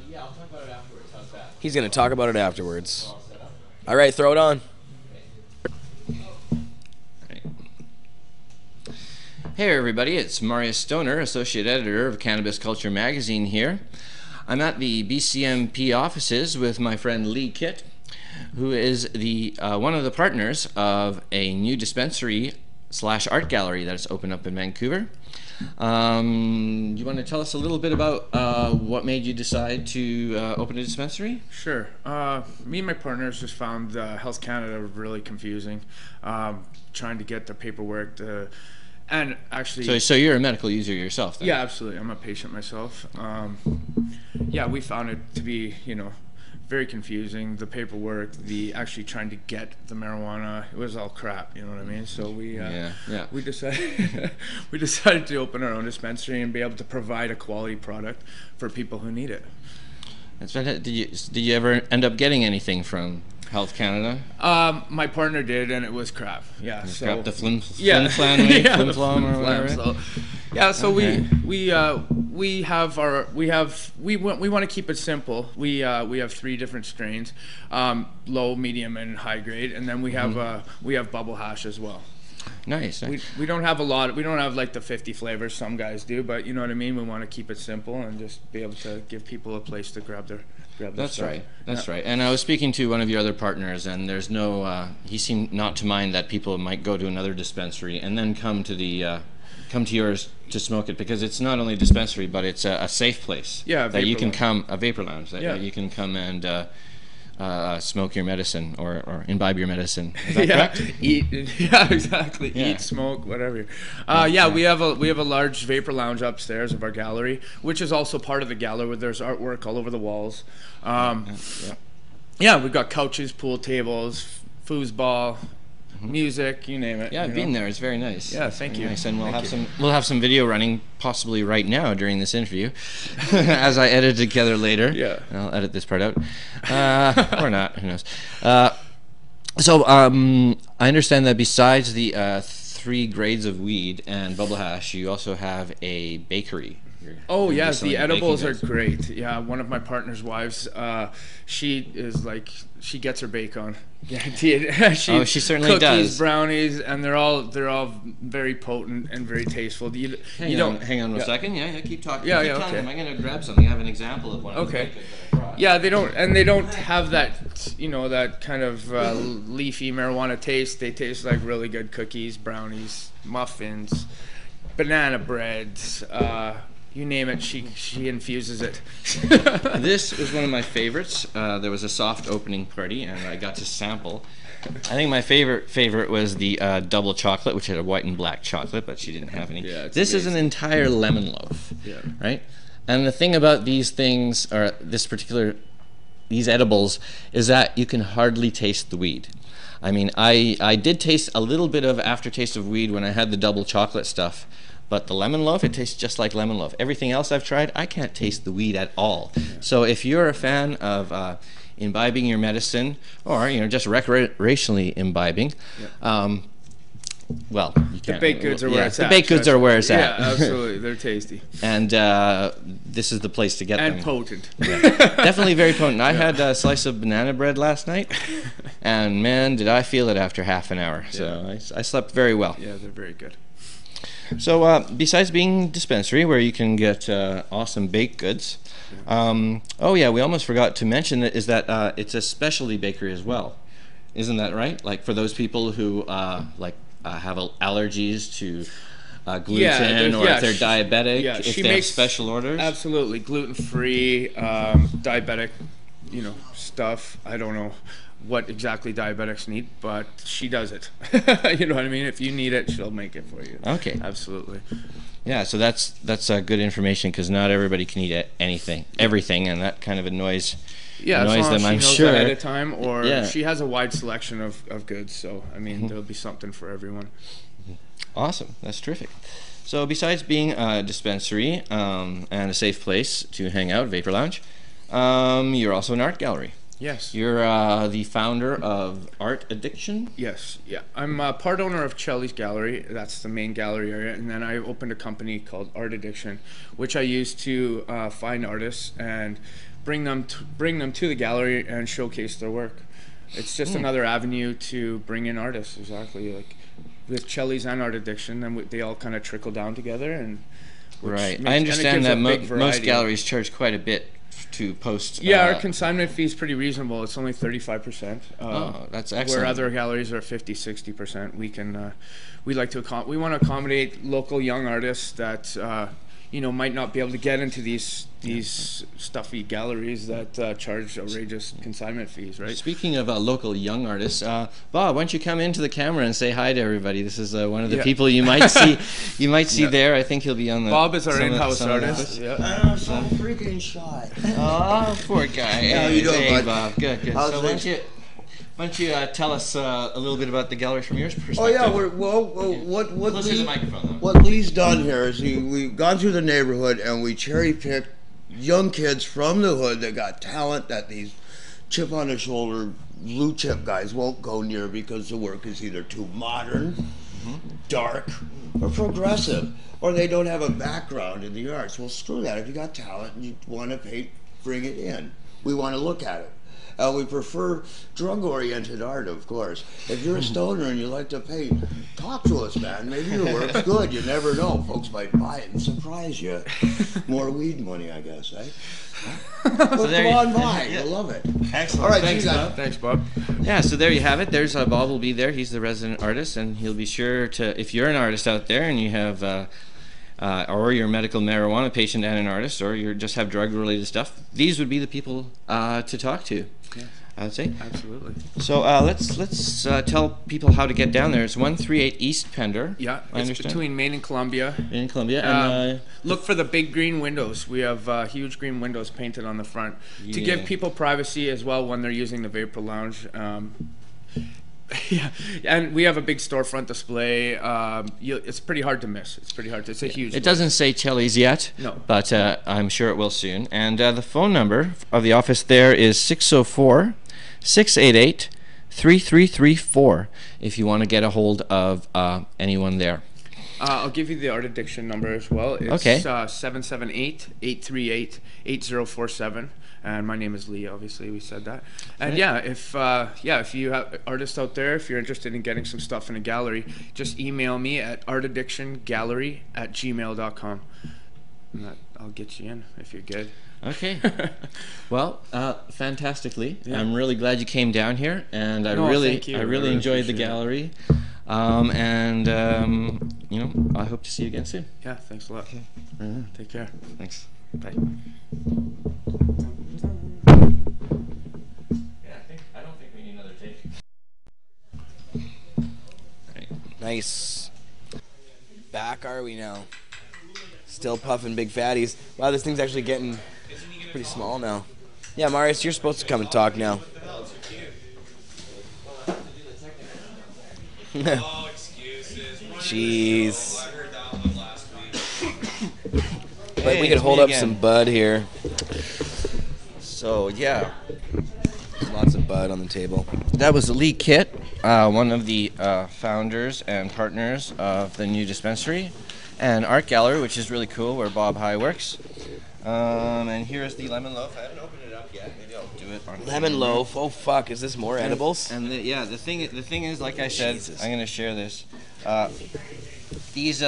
Yeah, I'll talk about it afterwards. How's that? He's gonna talk about it afterwards. All right, throw it on. Hey everybody, it's Marius Stoner, Associate Editor of Cannabis Culture magazine here. I'm at the BCMP offices with my friend Lee Kitt, who is the one of the partners of a new dispensary / art gallery that has opened up in Vancouver. You want to tell us a little bit about what made you decide to open a dispensary? Sure. Me and my partners just found Health Canada really confusing. Trying to get the paperwork, and actually... So you're a medical user yourself, then? Yeah, absolutely. I'm a patient myself. Yeah, we found it to be, very confusing. The paperwork, the actually trying to get the marijuana, it was all crap. You know what I mean? So we we decided we decided to open our own dispensary and be able to provide a quality product for people who need it. That's fantastic. Did you ever end up getting anything from Health Canada? My partner did, and it was crap. Yeah, so crap, the flim flam, yeah, flim flom, or whatever. So, yeah, so Okay. we want to keep it simple. We have 3 different strains, low, medium, and high grade, and then we have bubble hash as well. Nice. We don't have a lot. We don't have like the 50 flavors some guys do, but you know what I mean. We want to keep it simple and just be able to give people a place to grab their That's stuff. right. That's Yeah. right. And I was speaking to one of your other partners, and there's no. He seemed not to mind that people might go to another dispensary and then come to yours to smoke it, because it's not only a dispensary, but it's a safe place. Yeah, that you can vapor come, a vapor lounge that Yeah. you can come and smoke your medicine or imbibe your medicine. Is that Yeah, correct? eat. Yeah, exactly. Yeah. Eat, smoke, whatever. Yeah, we have a large vapor lounge upstairs of our gallery, which is also part of the gallery where there's artwork all over the walls. Yeah, we've got couches, pool tables, foosball, music, you name it. Yeah, I've you been know. there. It's very nice. Yeah, thank Very you. Nice. And Thank you. we'll have some video running possibly right now during this interview, as I edit together later. Yeah. And I'll edit this part out, or not. Who knows? So I understand that besides the 3 grades of weed and bubble hash, you also have a bakery. Oh You're yes, selling the baking edibles are goods. great. Yeah, one of my partner's wives, she gets her bake on, guaranteed. Oh, she certainly cookies, does. brownies, and they're all very potent and very tasteful. Hang on a second. Yeah, keep talking. Yeah, Keep yeah, telling okay. them. I'm gonna grab something. I have an example of one. Okay. Of the baked goods that I brought. Yeah, they don't have that, that kind of leafy marijuana taste. They taste like really good cookies, brownies, muffins, banana breads. You name it, she infuses it. This was one of my favorites. There was a soft opening party, and I got to sample. I think my favorite was the double chocolate, which had a white and black chocolate, but she didn't have any. Yeah, it's this is an amazing. entire lemon loaf, Yeah. right? And the thing about these things, or these edibles, is that you can hardly taste the weed. I mean, I did taste a little bit of aftertaste of weed when I had the double chocolate stuff. But the lemon loaf, it tastes just like lemon loaf. Everything else I've tried, I can't taste the weed at all. So if you're a fan of imbibing your medicine, or just recreationally imbibing, well, you can't. The baked goods are where it's the at. baked goods are where it's at. Yeah, absolutely. They're tasty. And this is the place to get them. And potent. Yeah. Definitely very potent. I had a slice of banana bread last night, and man, did I feel it after half an hour. So I slept very well. Yeah, they're very good. So besides being dispensary where you can get awesome baked goods, oh yeah, we almost forgot to mention is that it's a specialty bakery as well. Isn't that right? Like for those people who have allergies to gluten, or if they're diabetic, if they have special orders. Absolutely, gluten-free, diabetic, stuff. I don't know what exactly diabetics need, but she does it. You know what I mean? If you need it, she'll make it for you. Okay. Absolutely. Yeah, so that's good information, because not everybody can eat everything, and that kind of annoys as long them. as she I'm knows sure that ahead of time, or Yeah. she has a wide selection of goods. So I mean, there'll be something for everyone. Awesome, that's terrific. So besides being a dispensary and a safe place to hang out, vapor lounge, you're also an art gallery. Yes. You're the founder of Art Addiction? Yes, yeah. I'm part owner of Chelly's Gallery. That's the main gallery area. And then I opened a company called Art Addiction, which I use to find artists and bring them to the gallery and showcase their work. It's just another avenue to bring in artists, exactly. Like with Chelly's and Art Addiction, and they all kind of trickle down together. And Right. makes, I and it understand gives that a big most variety. galleries charge quite a bit to post. Yeah, our consignment fee is pretty reasonable. It's only 35%. Oh, that's excellent. Where other galleries are 50-60%. We can, we like to we want to accommodate local young artists that you know, might not be able to get into these stuffy galleries that charge outrageous consignment fees, right? Speaking of local young artists, Bob, why don't you come into the camera and say hi to everybody? This is one of the people you might see. You might see there. I think he'll be on the. Bob is our in-house artist. Yeah. I'm so freaking shy. Oh, poor guy. How you doing, bud? Bob? Good, good. How's So why don't you tell us a little bit about the gallery from your perspective? Oh yeah, what Closer to the microphone, what Lee's done here is we've gone through the neighborhood and we cherry picked young kids from the hood that got talent that these chip on the shoulder blue chip guys won't go near because the work is either too modern, dark, or progressive, or they don't have a background in the arts. Well, screw that. If you got talent and you want to paint, bring it in. We want to look at it. We prefer drug-oriented art, of course. If you're a stoner and you like to paint, talk to us, man. Maybe your work's good. You never know. Folks might buy it and surprise you. More weed money, I guess, eh? Well, come on by. You'll love it. Excellent. All right, Thanks, Bob. Thanks, Bob. Yeah, so there you have it. There's Bob will be there. He's the resident artist, and he'll be sure to, if you're an artist out there and you have or you're a medical marijuana patient and an artist, or you just have drug-related stuff, these would be the people to talk to. Yes. I'd say. Absolutely. So let's tell people how to get down there. It's 138 East Pender. Yeah, I it's understand. between Maine and Columbia. Maine and Columbia. And, look for the big green windows. We have huge green windows painted on the front to give people privacy as well when they're using the vapor lounge. Yeah, and we have a big storefront display. It's pretty hard to miss. It's pretty hard to. It's a huge. It doesn't say Chelly's yet, no, but I'm sure it will soon. And the phone number of the office there is 604-688-3334 if you want to get a hold of anyone there. I'll give you the art addiction number as well. It's okay. 778-838-8047. And my name is Lee, obviously, we said that. And if you have artists out there, if you're interested in getting some stuff in a gallery, just email me at artaddictiongallery@gmail.com. And I'll get you in if you're good. Okay. Well, fantastically. Yeah. I'm really glad you came down here, and I really enjoyed the gallery. You know, I hope to see you again soon. Yeah, thanks a lot. Okay. Take care. Thanks. Bye. I don't think we need another take. Right. Nice. Back are we now? Still puffing big fatties. Wow, this thing's actually getting pretty small now. Yeah, Marius, you're supposed to come and talk now. Jeez. But we could hold up some bud here. So yeah, lots of bud on the table. That was Lee Kitt, one of the founders and partners of the new dispensary and art gallery, which is really cool, where Bob High works. And here's the lemon loaf. I haven't opened it up yet. Maybe I'll do it on lemon loaf. Oh fuck! Is this more edibles? And the thing is, like I said, Jesus. I'm gonna share this. These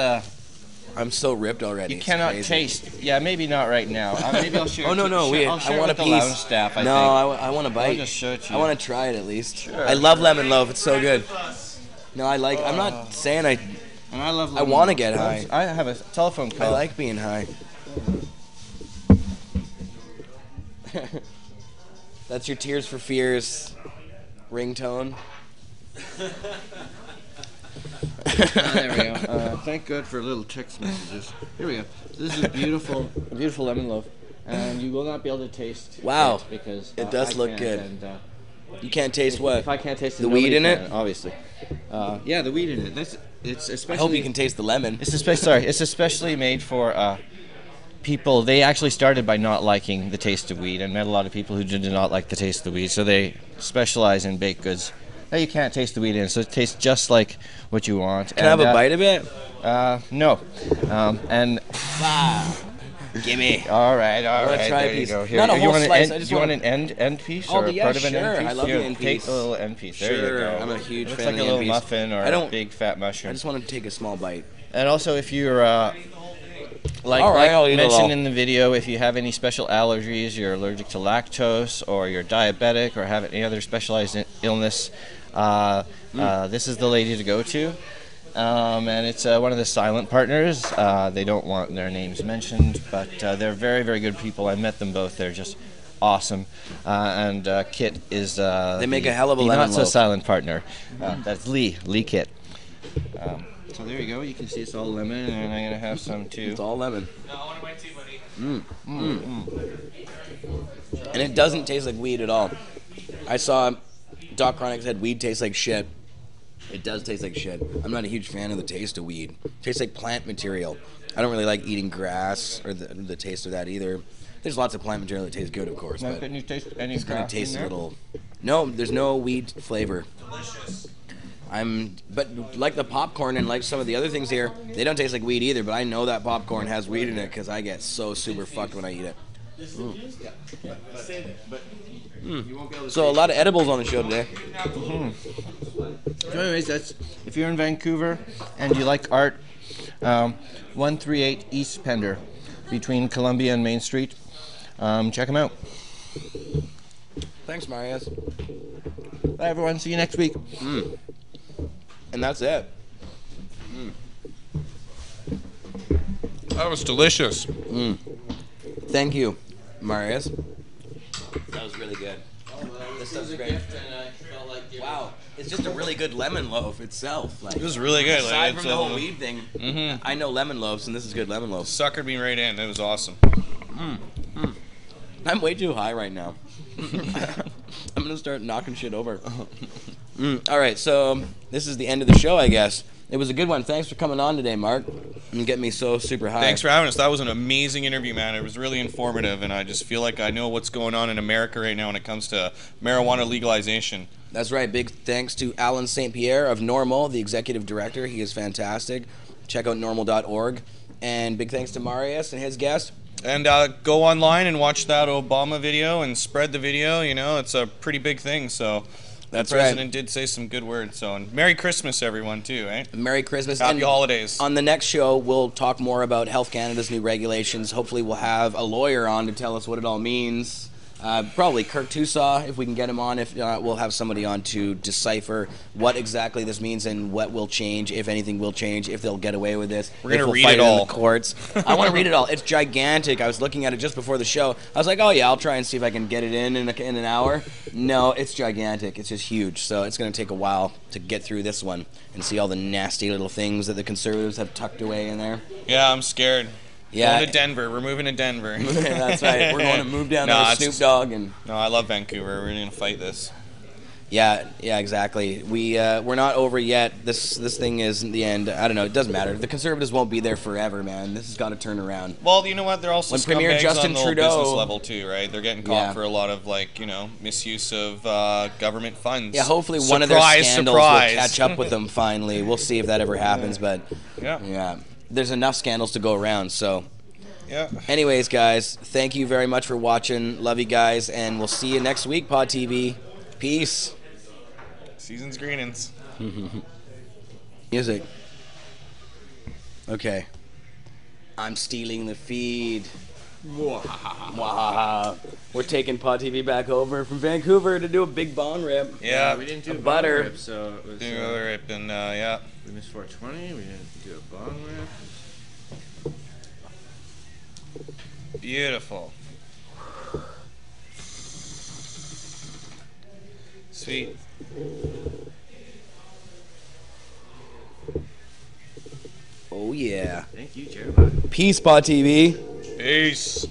I'm so ripped already. You cannot taste. Yeah, maybe not right now. Maybe I'll share. Oh no, I'll share I want it a with the piece. lounge staff. I think. I want a bite. I'll just show it to you. I want to try it at least. Sure. I love lemon loaf. It's so good. No, I like. I'm not saying I. And I love. I want to get high. I have a telephone call. I like being high. That's your Tears for Fears ringtone. There we go. Thank God for little text messages. Here we go. This is a beautiful lemon loaf, and you will not be able to taste. Wow, it because it does look good. And, you can't taste what? If I can't taste it, the weed in can, it, obviously. Yeah, the weed in it. It's especially. I hope you can taste the lemon. It's especially made for people. They actually started by not liking the taste of weed, and met a lot of people who did not like the taste of the weed. So they specialize in baked goods. Now you can't taste the weed in, so it tastes just like what you want. Can I have a bite of it? No. And gimme. All right. Try there a piece. you go. Here, Not a whole slice. Do you want an end piece or part of an end piece? I love the end Take piece. a little end piece. There you go. I'm a huge it fan looks like of the a little end piece. muffin or a big fat mushroom. I just want to take a small bite. And also, if you're Like, All right, I'll eat it mentioned all. in the video, if you have any special allergies, you're allergic to lactose, or you're diabetic, or have any other specialized illness, this is the lady to go to. And it's one of the silent partners. They don't want their names mentioned, but they're very, very good people. I met them both. They're just awesome. And Kit is They make a hell of a the lemon not so loaf. silent partner. That's Lee Kit. So there you go. You can see it's all lemon, and I'm gonna have some too. It's all lemon. No, I want to bite too, buddy. And it doesn't taste like weed at all. I saw Doc Chronic said weed tastes like shit. It does taste like shit. I'm not a huge fan of the taste of weed. It tastes like plant material. I don't really like eating grass or the taste of that either. There's lots of plant material that tastes good, of course. Now, But can you taste any it's gonna grass in taste a there? little. No, there's no weed flavor. Delicious. But like the popcorn and like some of the other things here, they don't taste like weed either. But I know that popcorn has weed in it because I get so super fucked when I eat it. So a lot of edibles on the show today. So anyways, that's if you're in Vancouver and you like art, 138 East Pender, between Columbia and Main Street. Check them out. Thanks, Marius. Bye, everyone. See you next week. And that's it. That was delicious. Thank you, Marius. That was really good. This stuff's great. Wow, it's just a really good lemon loaf itself. Like, It was really good. Aside Like, from it's, the whole weed thing, Mhm. I know lemon loaves, and this is good lemon loaf. Suckered me right in. It was awesome. I'm way too high right now. I'm gonna start knocking shit over. All right, so this is the end of the show, I guess. It was a good one. Thanks for coming on today, Mark, and getting me so super high. Thanks for having us. That was an amazing interview, man. It was really informative, and I just feel like I know what's going on in America right now when it comes to marijuana legalization. That's right. Big thanks to Alan St. Pierre of NORML, the executive director. He is fantastic. Check out normal.org. And big thanks to Marius and his guest. And go online and watch that Obama video and spread the video. You know, it's a pretty big thing. So That's the right. president did say some good words. So and Merry Christmas, everyone, too, right? Merry Christmas. Happy And holidays. On the next show, we'll talk more about Health Canada's new regulations. Hopefully, we'll have a lawyer on to tell us what it all means. Probably Kirk Tusaw, if we can get him on. If not, we'll have somebody on to decipher what exactly this means and what will change, if anything will change, if they'll get away with this. We're gonna if we'll read fight it all. in the courts. I want to read it all. It's gigantic. I was looking at it just before the show. I was like, oh yeah, I'll try and see if I can get it in an hour. No, it's gigantic. It's just huge. So it's going to take a while to get through this one and see all the nasty little things that the conservatives have tucked away in there. Yeah, I'm scared. Yeah. Going to Denver. We're moving to Denver. That's right. We're going to move down there with it's Snoop just- Dogg and. No, I love Vancouver. We're going to fight this. Yeah, exactly. We're not over yet. This thing isn't the end. I don't know. It doesn't matter. The conservatives won't be there forever, man. This has got to turn around. Well, you know what? They're also When Premier scumbags Justin on the whole Trudeau- business level too, right? They're getting caught Yeah. for a lot of misuse of government funds. Yeah, hopefully one of their scandals will catch up with them finally. We'll see if that ever happens, but yeah, there's enough scandals to go around. So, yeah. Anyways, guys, thank you very much for watching. Love you guys, and we'll see you next week, Pot TV. Peace. Season's greetings. Music. Okay. I'm stealing the feed. Mwahaha. We're taking Pot TV back over from Vancouver to do a big bong rip. Yeah, we didn't do a a butter. bong rip, so it was. Rip and yeah. We missed 420. We didn't do a bong rip. Beautiful. Sweet. Oh yeah. Thank you, Jeremiah. Peace, Pot TV. Peace.